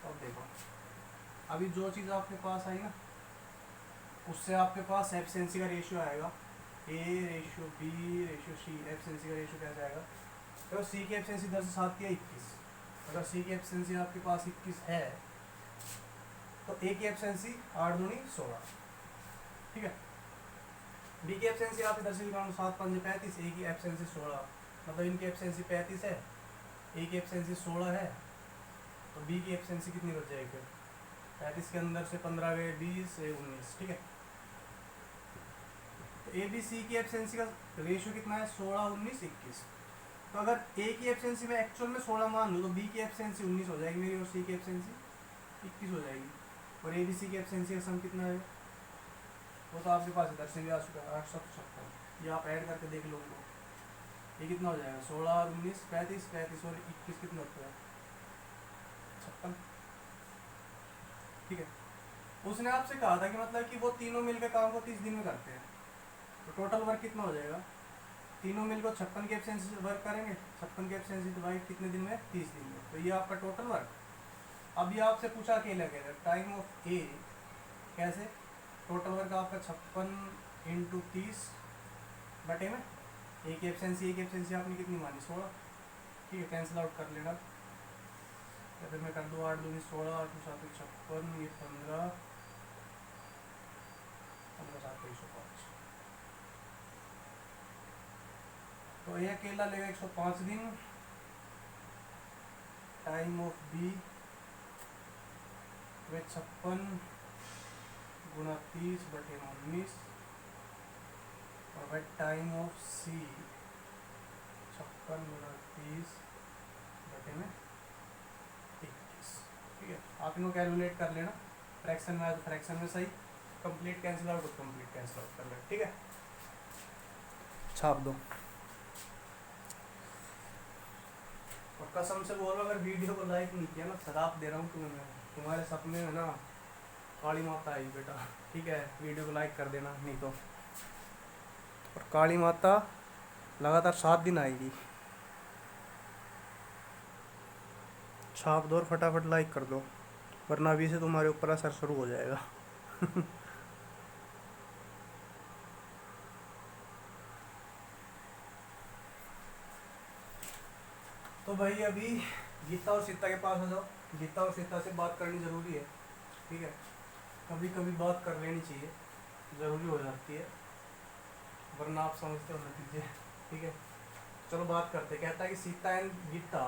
अब देखो, अभी जो चीज़ आपके पास आई ना, उससे आपके पास एफिशिएंसी का रेशियो आएगा A ratio B ratio C. Efficiency का रेशियो कैसे आएगा? तो सी की एफिशिएंसी 10 से 7 की 21। अगर सी की एफिशिएंसी आपके पास 21 है, तो ए की एफिशिएंसी 8 दूनी 16। ठीक है, बी की एफिशिएंसी आप इधर से निकालो, 7 5 35, ए की एफिशिएंसी 16, मतलब इनकी एफिशिएंसी 35 है, ए की एफिशिएंसी 16 है, तो बी की एफिशिएंसी कितनी बच जाएगी फिर? 35 के अंदर से 15 गए, 20 से 19। ठीक है, तो ए बी सी की एफिशिएंसी का रेशियो कितना है? 16 19 21। तो अगर ए की एफिशिएंसी में एक्चुअल में 16 मान लूँ, तो बी की एफिशिएंसी 19 हो जाएगी मेरी, और सी की एफिशिएंसी 21 हो जाएगी। और ए बी सी की एफिशिएंसी का सम कितना है? वो तो आपके पास इधर से भी आ चुका है, 856। ये आप ऐड करके देख लो उनको, ये कितना हो जाएगा? 16 और 19 35, 35 और 21 कितना होता है? 56। ठीक है, उसने आपसे कहा था कि मतलब कि वो तीनों मिलकर काम को 30 दिन में करते हैं, तो टोटल वर्क कितना हो जाएगा? तीनों मिलकर 56 की एफिशिएंसी से वर्क करेंगे, 56 की एफिशिएंसी डिवाइड कितने दिन में? 30 दिन में, तो ये आपका टोटल वर्क। अब ये आपसे पूछा क्या लगेगा? टाइम ऑफ ए कैसे? टोटल वर्क आपका 56 इंटू 30 बटे में ए की एफिशिएंसी आपने कितनी मानी? 16। ठीक है, कैंसिल आउट कर लेना, या फिर मैं कर दूँ 8 दूनी 16, 8 7 56, ये 15 15 7 105। तो ये अकेला लेगा 105 दिन। टाइम ऑफ बी वे 56 गुना 30 बटे 19, और भाई टाइम ऑफ सी 56 गुना 30 बटे में 21। ठीक है, आप इनको कैलकुलेट कर लेना, फ्रैक्शन में आए तो फ्रैक्शन में सही, कंप्लीट कैंसिल आउट तो कंप्लीट कैंसिल आउट कर लेना। ठीक है, छाप दो। और कसम से बोल रहा हूँ, अगर वीडियो को लाइक नहीं किया ना, शराब दे रहा हूँ तुम्हें मैं, तुम्हारे सपने में ना काली माता आई बेटा। ठीक है, वीडियो को लाइक कर देना, नहीं तो। और काली माता लगातार 7 दिन आएगी। छाप दो और फटाफट लाइक कर दो, वरना अभी से तुम्हारे ऊपर असर शुरू हो जाएगा। तो भाई अभी गीता और सीता के पास आ जाओ। गीता और सीता से बात करनी ज़रूरी है। ठीक है, कभी कभी बात कर लेनी चाहिए, ज़रूरी हो जाती है, वरना आप समझते हो नतीजे। ठीक है, चलो बात करते हैं। कहता है कि Sita and Gita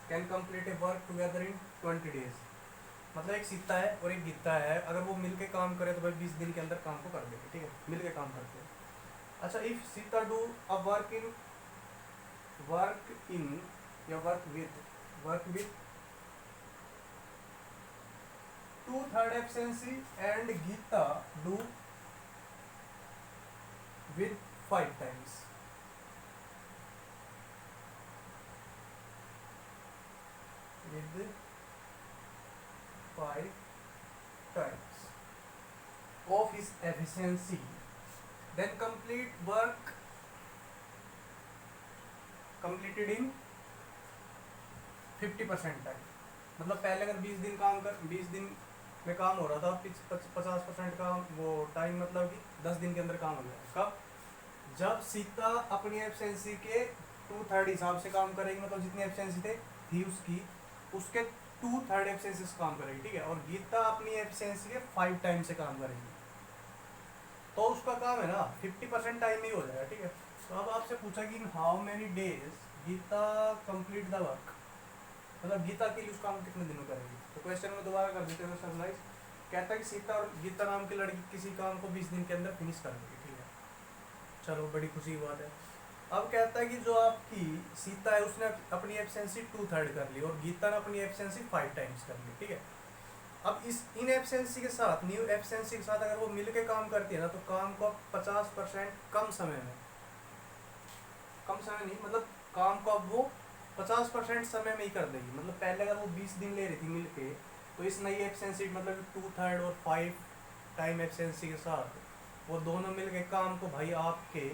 can complete a work together in 20 days। मतलब एक सीता है और एक गीता है, अगर वो मिलके काम करे तो भाई 20 दिन के अंदर काम को कर देंगे, ठीक है, मिलके काम करते हैं। अच्छा, if Sita do a work in या work with 2/3 efficiency and Gita do with 5 times, with 5 times of his efficiency, then complete work completed in 50% time. मतलब पहले अगर 20 दिन में काम हो रहा था, 50% का वो टाइम, मतलब कि 10 दिन के अंदर काम हो जाएगा। कब? जब सीता अपनी एफिशिएंसी के 2/3 हिसाब से काम करेगी, मतलब जितनी एफिशिएंसी थी उसकी, उसके 2/3 एफिशिएंसी से काम करेगी, ठीक है। और गीता अपनी एफिशिएंसी के 5 टाइम से काम करेगी, तो उसका काम है ना 50% टाइम ही हो जाएगा, ठीक है। तो अब आपसे पूछा कि in how many days Gita complete the work, मतलब गीता के लिए उस काम कितने दिन में करेगी। तो क्वेश्चन में दोबारा कर देते हैं समराइज। कहता है कि सीता और गीता नाम की लड़की किसी काम को 20 दिन के अंदर फिनिश कर देगी, ठीक है। चलो बड़ी खुशी की बात है। अब कहता है कि जो आपकी सीता है उसने अपनी एफिशिएंसी 2/3 कर ली और गीता ने अपनी एफिशिएंसी 5 टाइम्स कर ली, ठीक है। अब इस इन एफिशिएंसी के साथ, न्यू एफिशिएंसी के साथ अगर वो मिलके काम करती है ना, तो काम को 50% कम समय में, कम समय नहीं मतलब काम को अब वो 50% समय में ही कर देगी। मतलब पहले अगर वो 20 दिन ले रही थी मिलके, तो इस नई एफिशिएंसी मतलब 2/3 और 5 टाइम एफिशिएंसी के साथ वो दोनों मिलके काम को भाई आपके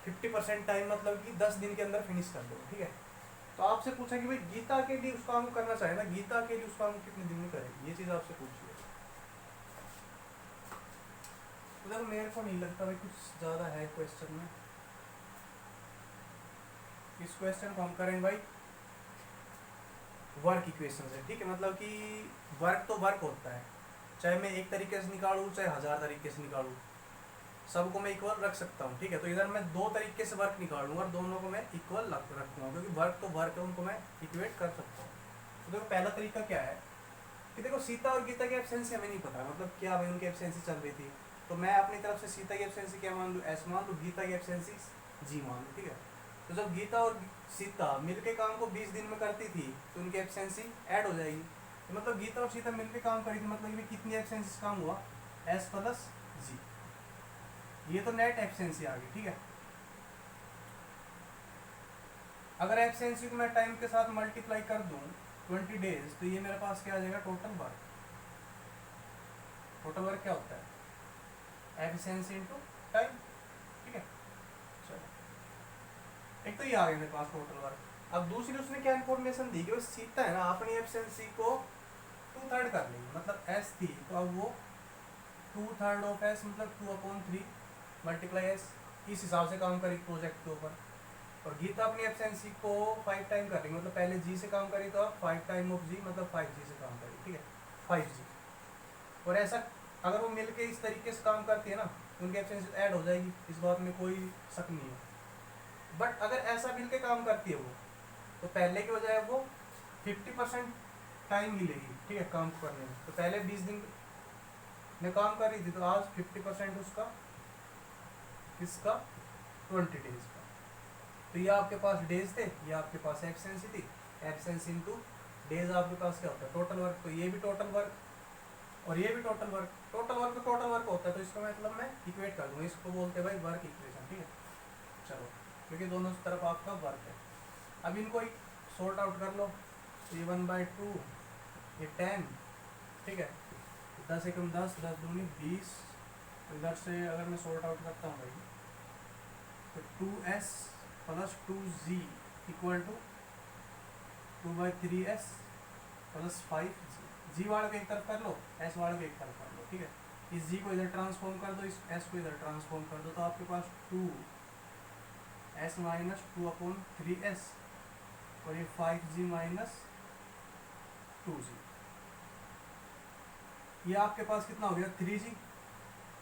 50% टाइम, मतलब कि 10 दिन के अंदर फिनिश कर दो, ठीक है। तो आपसे पूछा कि भाई गीता के लिए उस काम को करना चाहे ना, गीता के लिए उस काम को कितने दिन में करेगी, ये चीज़ आपसे पूछी है। तो देखो मेरे को नहीं लगता भाई कुछ ज़्यादा है क्वेश्चन में। इस क्वेश्चन को हम करेंगे भाई वर्क इक्वेशन से, ठीक है। मतलब कि वर्क तो वर्क होता है, चाहे मैं एक तरीके से निकालूँ चाहे 1000 तरीके से निकालूँ, सबको मैं इक्वल रख सकता हूँ, ठीक है। तो इधर मैं 2 तरीके से वर्क निकालूंगा और दोनों को मैं इक्वल रखूँगा, क्योंकि वर्क तो वर्क है, उनको मैं इक्वेट कर सकता हूँ। तो देखो पहला तरीका क्या है कि देखो सीता और गीता की एफिशिएंसी हमें नहीं पता, मतलब क्या भाई उनकी एफिशिएंसी चल रही थी, तो मैं अपनी तरफ से सीता की एफिशिएंसी क्या मान लूँ, एस मान लूँ, गीता की एफिशिएंसी जी मान लूँ, ठीक है। तो जब गीता और सीता मिलके काम को 20 दिन में करती थी तो उनकी एफिशिएंसी ऐड हो जाएगी। तो मतलब गीता और सीता मिलके काम करी थी, मतलब कि कितनी एफिशिएंसी से काम हुआ, एस प्लस जी। ये तो नेट एफिशिएंसी आ गई, ठीक है। अगर एफिशिएंसी को मैं टाइम के साथ मल्टीप्लाई कर दूं 20 डेज, तो ये मेरे पास क्या आ जाएगा, टोटल वर्क। टोटल वर्क क्या होता है, एफिशिएंसी इनटू टाइम, ठीक है। चलो एक तो ये आ गया मेरे पास टोटल वर्क। अब दूसरी उसने क्या इन्फॉर्मेशन दी कि वो सीता है ना अपनी एफिशिएंसी को 2/3 कर लेगी, मतलब एस थी तो अब वो 2/3 ऑफ एस, मतलब 2/3 मल्टीप्लाई एस, इस हिसाब से काम करेगी प्रोजेक्ट के ऊपर। और गीता अपनी एफिशिएंसी को 5 टाइम कर रही, मतलब पहले जी से काम करी तो अब 5 टाइम ऑफ जी, मतलब 5G से काम करी, ठीक है, 5G। और ऐसा अगर वो मिलके इस तरीके से काम करती है ना, उनकी एफिशिएंसी ऐड हो जाएगी, इस बात में कोई शक नहीं है। बट अगर ऐसा मिलके काम करती है वो, तो पहले की बजाय वो 50% टाइम मिलेगी, ठीक है, काम करने में। तो पहले 20 दिन में काम कर रही थी, तो आज 50% उसका किसका, 20 डेज का। तो ये आपके पास डेज थे, ये आपके पास एफिशिएंसी थी, एफिशिएंसी इनटू डेज आपके पास क्या होता है, टोटल वर्क। तो ये भी टोटल वर्क और ये भी टोटल वर्क, टोटल वर्क तो टोटल वर्क होता है, तो इसका मतलब मैं इक्वेट कर दूंगा, इसको बोलते हैं भाई वर्क इक्वेशन, ठीक है। चलो क्योंकि दोनों तरफ आपका वर्क है। अब इनको सॉर्ट आउट कर लो, ये 1/2, ये 10, ठीक है, 10 एकम 10, 10 दूनी 20। इधर से अगर मैं सॉर्ट आउट करता हूँ भाई, तो 2s plus 2z equal to 2/3s plus 5g। जी वाले को एक तरफ कर लो, एस वाले को एक तरफ कर लो, ठीक है। इस जी को इधर ट्रांसफॉर्म कर दो, इस एस को इधर ट्रांसफॉर्म कर दो, तो आपके पास 2s माइनस 2/3s और ये 5g माइनस 2g। ये आपके पास कितना हो गया, 3g।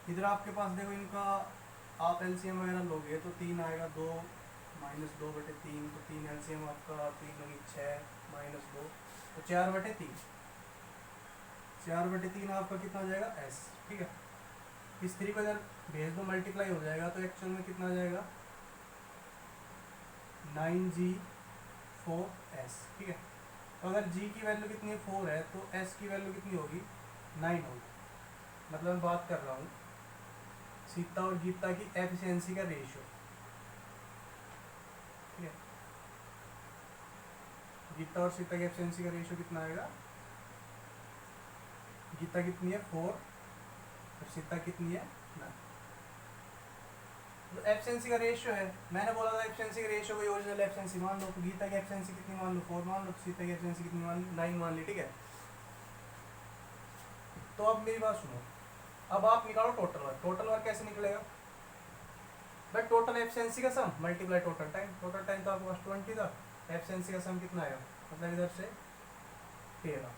इधर आपके पास देखो इनका आप एलसीएम वगैरह लोगे तो 3 आएगा, 2 -2/3, तो 3 एलसीएम आपका 3×6 -2, तो 4/3, 4/3 आपका कितना हो जाएगा s, ठीक है। इस 3 को इधर भेज दो, मल्टीप्लाई हो जाएगा, तो एक्चुअल में कितना आ जाएगा 9g4s, ठीक है। तो अगर g की वैल्यू कितनी है 4 है, तो s की वैल्यू कितनी होगी 9 होगी। मतलब मैं बात कर रहा हूँ सीता और गीता की एफिशिएंसी का रेशियो, ठीक है। गीता और सीता की एफिशिएंसी का रेशियो कितना आएगा, गीता कितनी है 4 और सीता कितनी है 9। तो एफिशिएंसी का रेशियो है, मैंने बोला था एफिशिएंसी का रेशियो कोई ओरिजिनल एफिशिएंसी मान लो, तो गीता की एफिशिएंसी कितनी मान लो 4 मान लो, तो सीता की एफिशिएंसी कितनी मान लो 9 मान ली, ठीक है। तो अब मेरी बात सुनो, अब आप निकालो टोटल वर्क। टोटल वर्क कैसे निकलेगा भाई, टोटल एफिशिएंसी का sum multiply total time. Total time तो आपके पास 20 था, एफिशिएंसी का सम कितना आएगा, मतलब इधर से 13,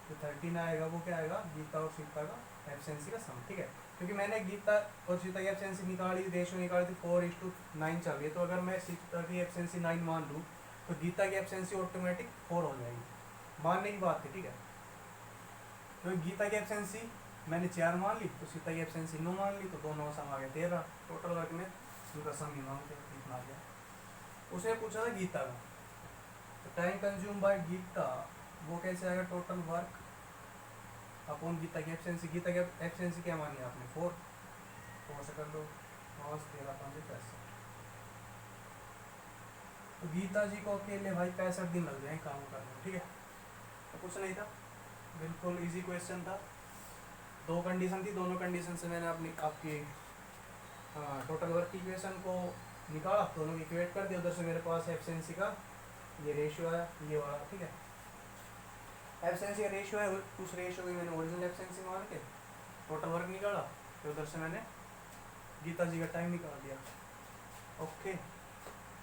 तो 13 आएगा, वो क्या आएगा गीता और सीता का एफिशिएंसी का सम, ठीक है। क्योंकि मैंने गीता और सीता की एफिशिएंसी निकाली, रेशियो निकाली थी 4:9 चल रही है, तो अगर मैं सीता की एफिशिएंसी 9 मान लूँ तो गीता की एफिशिएंसी ऑटोमेटिक 4 हो जाएगी, मानने की बात है, ठीक है। तो गीता की एफिशिएंसी मैंने 4 मान ली, तो सीता की एफिशिएंसी 9 मान ली, तो दोनों सम आ गए 13। टोटल वर्क में उनका सम ही मांगते इतना आ गया। उसने पूछा था गीता का, तो टाइम कंज्यूम बाय गीता वो कैसे आएगा, टोटल वर्क अपॉन गीता की एफिशिएंसी। गीता की एफिशिएंसी क्या मानी आपने 4, तो से कर लो 5 13 5 65। तो गीता जी को अकेले भाई 65 दिन लग जाए काम करने में, ठीक है। तो कुछ नहीं था, बिल्कुल इजी क्वेश्चन था। दो कंडीशन थी, दोनों कंडीशन से मैंने अपनी आपकी टोटल वर्क इक्वेशन को निकाला, दोनों इक्वेट कर दिया। उधर से मेरे पास एफिशिएंसी का ये रेशियो है, ये वाला, ठीक है। एफिशिएंसी का रेशियो है, उस रेशियो को मैंने ओरिजिनल एफिशिएंसी मान के टोटल वर्क निकाला, फिर उधर से मैंने गीता जी का टाइम निकाल दिया, ओके।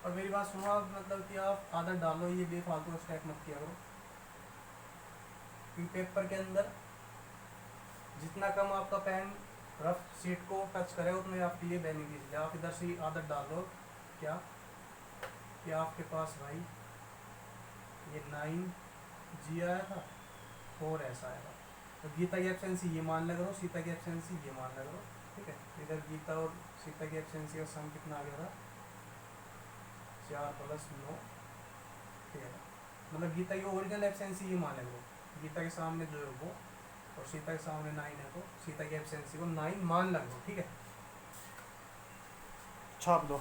और मेरी बात सुनो आप, मतलब कि आप आदत डालो, ये बेफालतू स्टेप मत किया करो, क्योंकि पेपर के अंदर जितना कम आपका पेन रफ सीट को टच करे उतने आपके लिए बेनिफिट है। आप इधर से आदत डालो क्या कि आपके पास भाई ये 9g आया था, 4s आएगा, तो गीता की एफिशिएंसी ये मान लिया करो, सीता की एफिशिएंसी ये मान लिया करो, ठीक है। इधर गीता और सीता की एफिशिएंसी का सम कितना आ गया था 4 + 9 13। मतलब गीता की ओरिजिनल एफिशिएंसी ये मान लिया करो, गीता के सामने जो है वो, और सीता के सामने 9 है, तो सीता की एफिशिएंसी को 9 मान लगो, ठीक है। छाप दो।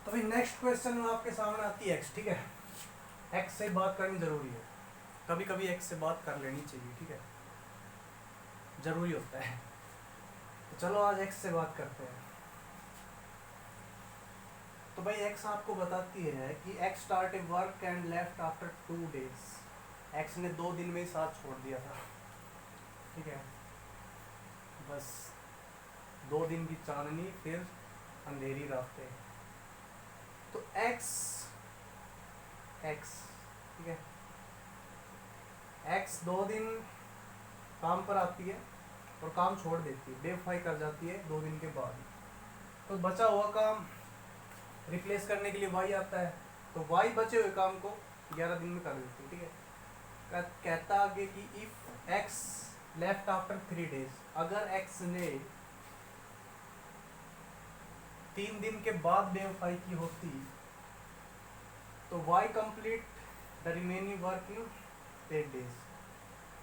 तो भाई नेक्स्ट क्वेश्चन में आपके सामने आती है एक्स, ठीक है। एक्स से बात करनी जरूरी है, कभी कभी एक्स से बात कर लेनी चाहिए, ठीक है, जरूरी होता है। तो चलो आज एक्स से बात करते हैं। तो भाई एक्स आपको बताती है कि x started work and left after 2 days। X ने 2 दिन में ही साथ छोड़ दिया था, ठीक है। बस 2 दिन की चांदनी फिर अंधेरी रातें। तो एक्स ठीक है, एक्स 2 दिन काम पर आती है और काम छोड़ देती है, बेवफाई कर जाती है 2 दिन के बाद। तो बचा हुआ काम रिप्लेस करने के लिए वाई आता है, तो वाई बचे हुए काम को 11 दिन में कर देती है, ठीक है। कहता आगे कि if X left after 3 days, अगर एक्स ने 3 दिन के बाद बेवफाई की होती तो Y complete the remaining work in 8 days।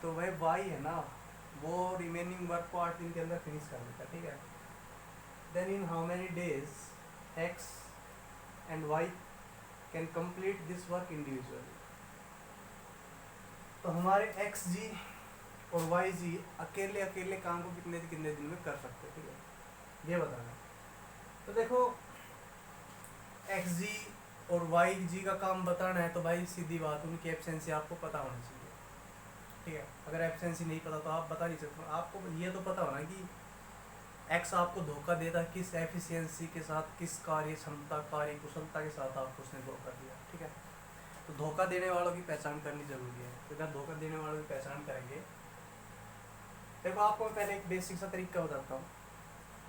तो वह वाई है ना, वो रिमेनिंग वर्क को 8 दिन के अंदर फिनिश कर देता, ठीक है। Then in how many days X and Y can complete this work individually. तो हमारे एक्स जी और वाई जी अकेले अकेले काम को कितने दिन में कर सकते हैं, ठीक है, ये बताना। तो देखो एक्स जी और वाई जी का काम बताना है, तो भाई सीधी बात, उनकी एफिशिएंसी आपको पता होनी चाहिए, ठीक है। अगर एफिशिएंसी नहीं पता तो आप बता नहीं सकते। आपको ये तो पता होना कि एक्स आपको धोखा देता है, किस एफिशिएंसी के साथ, किस कार्य क्षमता, कार्य कुशलता के साथ आपको उसने धोखा दिया, ठीक है। तो धोखा देने वालों की पहचान करनी जरूरी है। तो अगर धोखा देने वालों की पहचान करेंगे देखो आपको मैं पहले एक बेसिक सा तरीका बताता हूँ,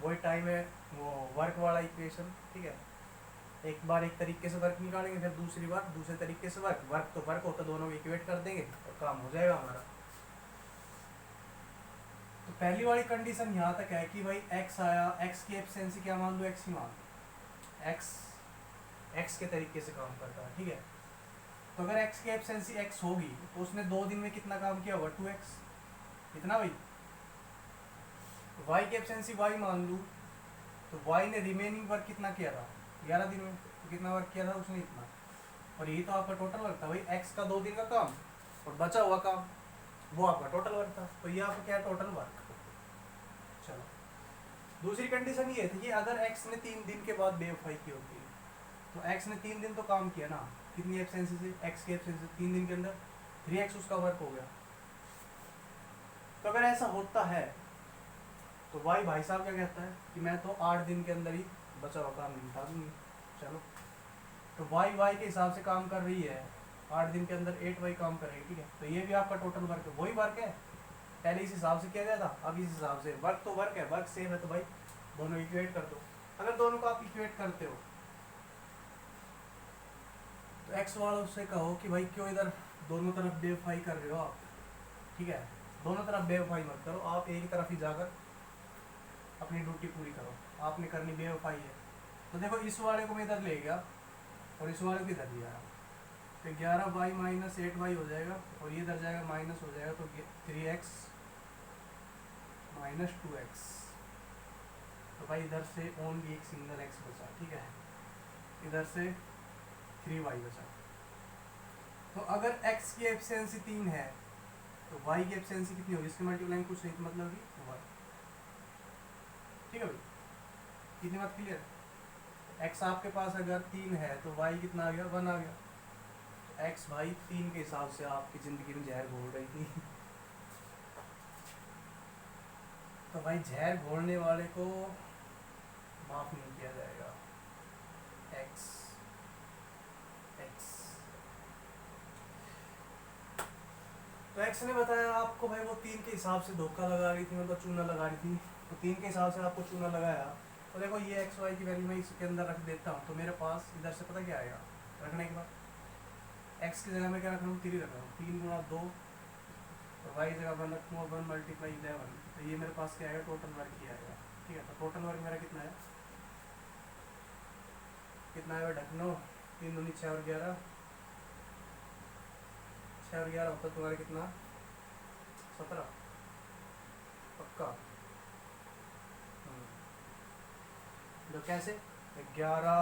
वही टाइम है वो वर्क वाला इक्वेशन, ठीक है। एक बार एक तरीके से वर्क निकालेंगे, फिर दूसरी बार दूसरे तरीके से वर्क, वर्क तो वर्क होता, दोनों को इक्वेट कर देंगे और काम हो जाएगा हमारा। तो पहली वाली कंडीशन यहाँ तक है कि भाई x आया, x की एफिशिएंसी क्या मान लो, x ही मान लो, x के तरीके से काम करता है, ठीक है। तो अगर x की एफिशिएंसी x होगी तो उसने 2 दिन में कितना काम किया होगा, 2x, इतना भाई। y की एफिशिएंसी y मान लूँ तो y ने रिमेनिंग वर्क कितना किया था, 11 दिन में, तो कितना वर्क किया था उसने, इतना। और यही तो आपका टोटल वर्क था भाई, x का 2 दिन का काम और बचा हुआ काम, वो आपका टोटल वर्क था। तो ये आपका क्या है, टोटल वर्क। चलो दूसरी कंडीशन ये थी कि अगर x ने 3 दिन के बाद बेवफाई की होती है, तो x ने 3 दिन तो काम किया ना, कितनी एफिशिएंसी से, x की एफिशिएंसी 3 दिन के अंदर 3x उसका वर्क हो गया। तो अगर ऐसा होता है तो y भाई साहब क्या कहता है कि मैं तो 8 दिन के अंदर ही बचा हुआ काम निपटा दूंगी। चलो तो y के हिसाब से काम कर रही है, 8 दिन के अंदर 8y काम करेगी, ठीक है। तो ये भी आपका टोटल वर्क है, वही वर्क है, पहले इस हिसाब से किया गया था, अब इस हिसाब से। वर्क तो वर्क है, वर्क सेम है, तो भाई दोनों इक्वेट कर दो। अगर दोनों को आप इक्वेट करते हो तो x वालों से कहो कि भाई क्यों इधर दोनों तरफ बेवफाई कर रहे हो आप, ठीक है। दोनों तरफ बेवफाई मत करो, आप एक ही तरफ ही जाकर अपनी ड्यूटी पूरी करो, आपने करनी बेवफाई है। तो देखो इस वाले को मैं इधर ले गया और इस वाले को इधर लिया, तो 11y माइनस 8y हो जाएगा और ये इधर जाएगा माइनस हो जाएगा, तो 3x माइनस 2x। तो भाई इधर से ओनली एक सिंगल x बचा, ठीक है, इधर से 3y बचा। तो अगर x की एफिशिएंसी 3 है तो y की एफिशिएंसी कितनी होगी, इसके मल्टीप्लाइंग कुछ नहीं, मतलब कि 1, ठीक है भाई। कितनी बात क्लियर है। x आपके पास अगर 3 है तो y कितना आ गया, 1 आ गया। तो x भाई 3 के हिसाब से आपकी ज़िंदगी में जहर घोल रही थी। तो भाई जहर घोलने वाले को माफ़ नहीं किया जाएगा। x x तो x ने बताया आपको भाई वो 3 के हिसाब से धोखा लगा रही थी, मतलब चूना लगा रही थी, तो 3 के हिसाब से आपको चूना लगाया। तो देखो ये एक्स वाई की वैल्यू मैं इसके अंदर रख देता हूँ, तो मेरे पास इधर से पता क्या आएगा, रखने के बाद एक्स की जगह में क्या रख रहा हूँ, 3 रख रहा हूँ, 3 गुणा 2, और वाई की जगह 1 रखूँगा, 1 मल्टीप्लाई 11। तो ये मेरे पास क्या आएगा, टोटल वर्क ही आएगा, ठीक है। तो टोटल वर्क मेरा कितना है, कितना है ढकनो, 3 दूनी 6 और 11, 6 और 11 होता तुम्हारा कितना, 17 पक्का। तो कैसे, 11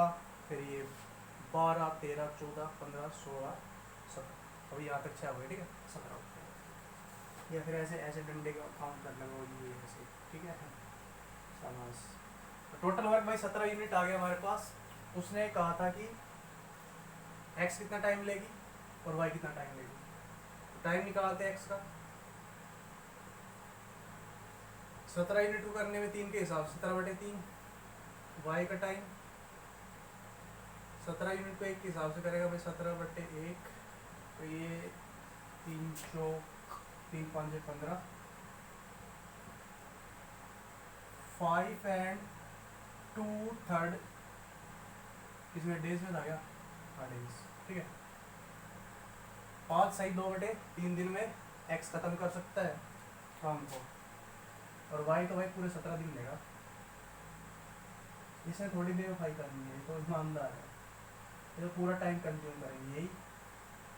फिर ये 12 13 14 15 16 17, अभी यहाँ तक 6 हो गए, ठीक है, 17 होते हैं। या फिर ऐसे ऐसे डंडे का काउंट कर लेंगे, ये ऐसे, ठीक है। शाबाश। तो टोटल वर्क भाई 17 यूनिट आ गया हमारे पास। उसने कहा था कि x कितना टाइम लेगी और y कितना टाइम लेगी, तो टाइम निकालते हैं x का। 17 यूनिट को करने में 3 के हिसाब से 17/3, y का टाइम 17 यूनिट को 1 के हिसाब से करेगा भाई, 17/1, तो ये 3 चौक 3 5 15, 5 एंड 2/3 इसमें डेज में था क्या, हाँ डेज, ठीक है। 5 सही 2/3 दिन में x खत्म कर सकता है काम को, और y तो भाई पूरे 17 दिन लेगा। इसमें थोड़ी बेवफाई करनी है, तो ईमानदार है, ये तो पूरा टाइम कंज्यूम करेंगे, यही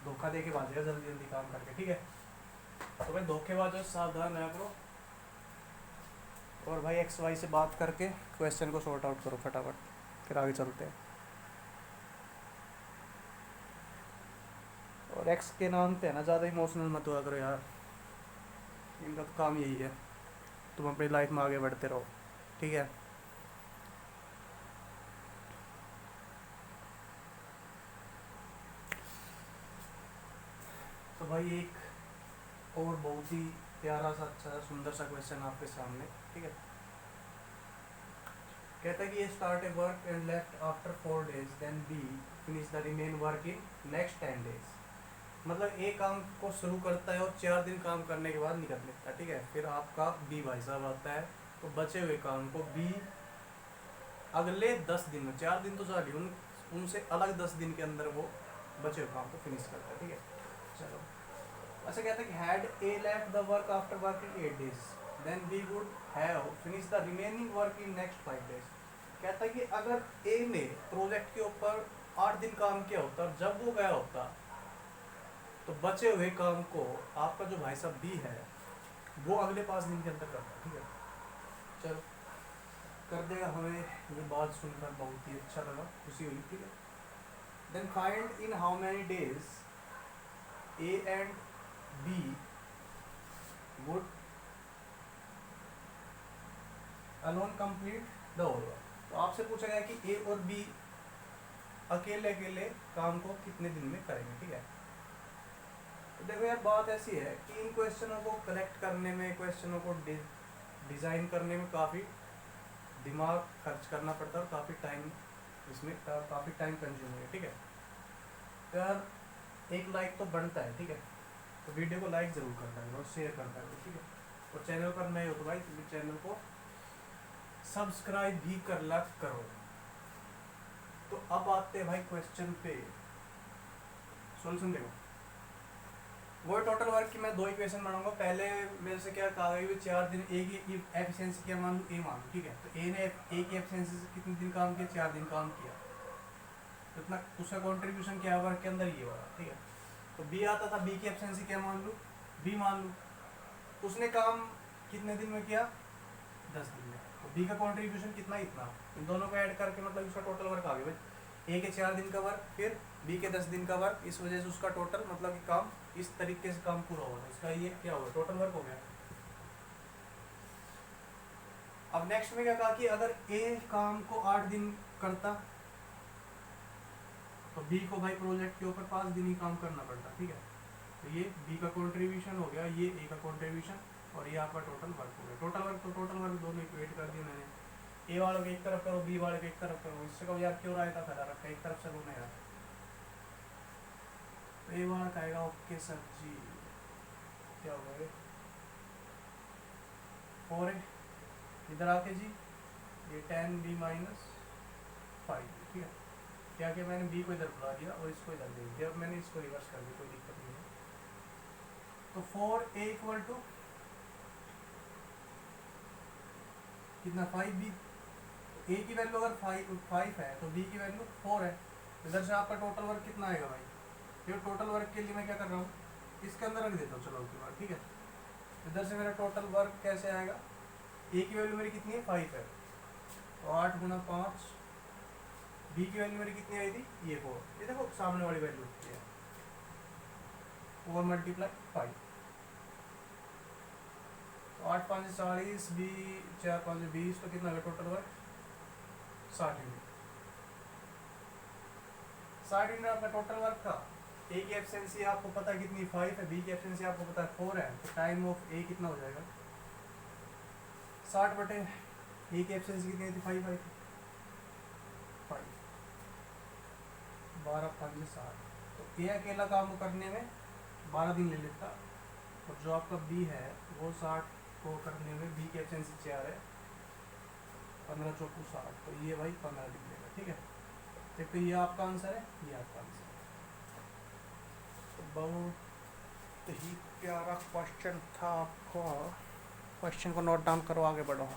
धोखा दे के भाजेगा जल्दी जल्दी काम करके, ठीक है। तो भाई धोखेबाजों से सावधान रहा करो, और भाई एक्स वाई से बात करके क्वेश्चन को सॉर्ट आउट करो फटाफट, फिर आगे चलते हैं। और एक्स के नाम पे है ना ज़्यादा इमोशनल मत हुआ करो यार, इनका तो काम यही है, तुम अपनी लाइफ में आगे बढ़ते रहो, ठीक है। तो भाई एक और बहुत ही प्यारा सा अच्छा सा सुंदर सा क्वेश्चन आपके सामने, ठीक है। कहता है कि ये start A work and left after 4 days, then B finish the remain work in next 10 days। मतलब ए काम को शुरू करता है और 4 दिन काम करने के बाद निकल लेता है, ठीक है। फिर आपका बी भाई साहब आता है, तो बचे हुए काम को बी अगले 10 दिन में, 4 दिन तो सारी उनसे अलग 10 दिन के अंदर वो बचे हुए काम को फिनिश करता है, ठीक है। चलो, अच्छा कहता है कि had A left the work after working 8 days then we would have finish the remaining work in next 5 days। कहता है कि अगर ए ने प्रोजेक्ट के ऊपर 8 दिन काम किया होता और जब वो गया होता तो बचे हुए काम को आपका जो भाई साहब बी है वो अगले 5 दिन के अंदर करता है, ठीक है। चलो कर देगा, हमें ये बात सुनकर बहुत ही अच्छा लगा, खुशी हुई, ठीक है। Then find in how many days A and B would alone complete the whole work. तो आपसे पूछा गया कि ए और बी अकेले अकेले काम को कितने दिन में करेंगे, ठीक है। तो देखो यार, बात ऐसी है कि इन क्वेश्चनों को कलेक्ट करने में, क्वेश्चनों को डिज़ाइन करने में काफ़ी दिमाग खर्च करना पड़ता है और काफ़ी टाइम इसमें काफ़ी टाइम कंज्यूम है, ठीक है। तो यार एक लाइक तो बनता है, ठीक है। तो वीडियो को लाइक ज़रूर करना है और शेयर करना है, ठीक है। और चैनल पर नए हो तो भाई चैनल को सब्सक्राइब भी कर ला करो। तो अब आते हैं भाई क्वेश्चन पे, सॉल्यूशन देखो। वो टोटल वर्क की मैं 2 इक्वेशन बनाऊंगा। पहले मेरे से क्या कहा गया, 4 दिन ए की एफिशिएंसी क्या मान लूँ, ए मान लूँ, ठीक है। तो ए ने ए की एफिशिएंसी से कितने दिन काम किया, 4 दिन काम किया, तो इतना उसका कॉन्ट्रीब्यूशन क्या है वर्क के अंदर, ये वाला, ठीक है। तो बी आता था, बी की एफिशिएंसी क्या मान लूँ, बी मान लूँ, उसने काम कितने दिन में किया, 10 दिन में। तो बी का कॉन्ट्रीब्यूशन कितना, इतना, इन दोनों को ऐड करके मतलब उसका टोटल वर्क आ गया भाई। ए के 4 दिन का वर्क फिर बी के 10 दिन का वर्क, इस वजह से उसका टोटल मतलब कि काम इस तरीके से काम पूरा होगा, इसका ये क्या होगा, टोटल वर्क हो गया। अब नेक्स्ट में क्या कहा कि अगर ए काम को 8 दिन करता तो बी को भाई प्रोजेक्ट के ऊपर 5 दिन ही काम करना पड़ता, ठीक है। तो ये बी का कॉन्ट्रीब्यूशन हो गया, ये ए का कॉन्ट्रीब्यूशन, और ये आपका टोटल वर्क हो गया। टोटल वर्क तो टोटल वर्क दोनों इक्वेट कर दिए मैंने, ए वाले को एक तरफ करो, बी वाले को एक तरफ करो। इससे कहो यार क्यों आया था फैला रखा, एक तरफ से लो ना यार। तो ए वाला कहेगा ओके सर जी, क्या होगा ये 4 है, इधर आके जी ये 10 बी माइनस 5, ठीक है। क्या कि मैंने बी को इधर बुला दिया और इसको इधर दे दिया, अब मैंने इसको रिवर्स कर दिया, कोई दिक्कत नहीं है। तो 4 ए इक्वल टू कितना, 5 बी। ए की वैल्यू अगर 5 है तो बी की वैल्यू 4 है। इधर से आपका टोटल वर्क कितना आएगा भाई, ये टोटल वर्क के लिए मैं क्या कर रहा हूँ, इसके अंदर रख देता हूँ, चलो उसके बाद, ठीक है। इधर से मेरा टोटल वर्क कैसे आएगा, ए की वैल्यू मेरी कितनी है, 5 है, तो 8 गुना 5, बी की वैल्यू मेरी कितनी आई थी, ये 4, ये देखो सामने वाली वैल्यू ये 4 मल्टीप्लाई 5, तो 8 5 40, बी 4 5 20, तो कितना होगा टोटल वर्क 60 यूनिट। 60 यूनिट आपका टोटल वर्क था। ए की एफिशिएंसी आपको पता है कितनी, 5 है, बी की एफिशिएंसी आपको पता है 4 है, तो टाइम ऑफ ए कितना हो जाएगा 60 बटे ए की एफिशिएंसी कितनी थी, 5 5 5 12 5 60। तो ए अकेला काम करने में 12 दिन ले लेता, और जो आपका बी है वो 60 को करने में बी की एफिशिएंसी 4 है, 15 चौकू 60, तो ये भाई 15 दिन लेगा, ठीक है। तो ये आपका आंसर है, ये आपका आंसर है। तो बहुत ही प्यारा क्वेश्चन था आपका, क्वेश्चन को नोट डाउन करो, आगे बढ़ो,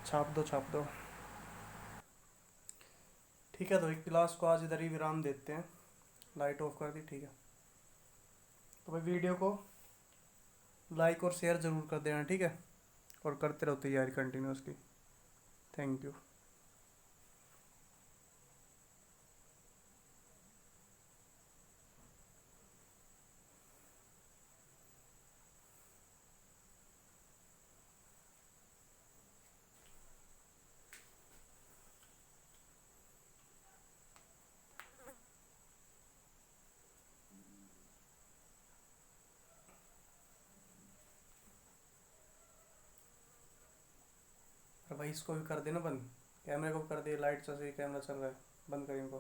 छाप दो छाप दो, ठीक है। तो एक क्लास को आज इधर ही विराम देते हैं, लाइट ऑफ कर दी, ठीक है। तो भाई वीडियो को लाइक और शेयर ज़रूर कर देना, ठीक है, और करते रहो तैयारी कंटिन्यूसली। Thank you. भाई इसको भी कर देना बंद, कैमरे को कर दे, लाइट चल रही है, कैमरा चल रहा है, बंद कर इनको।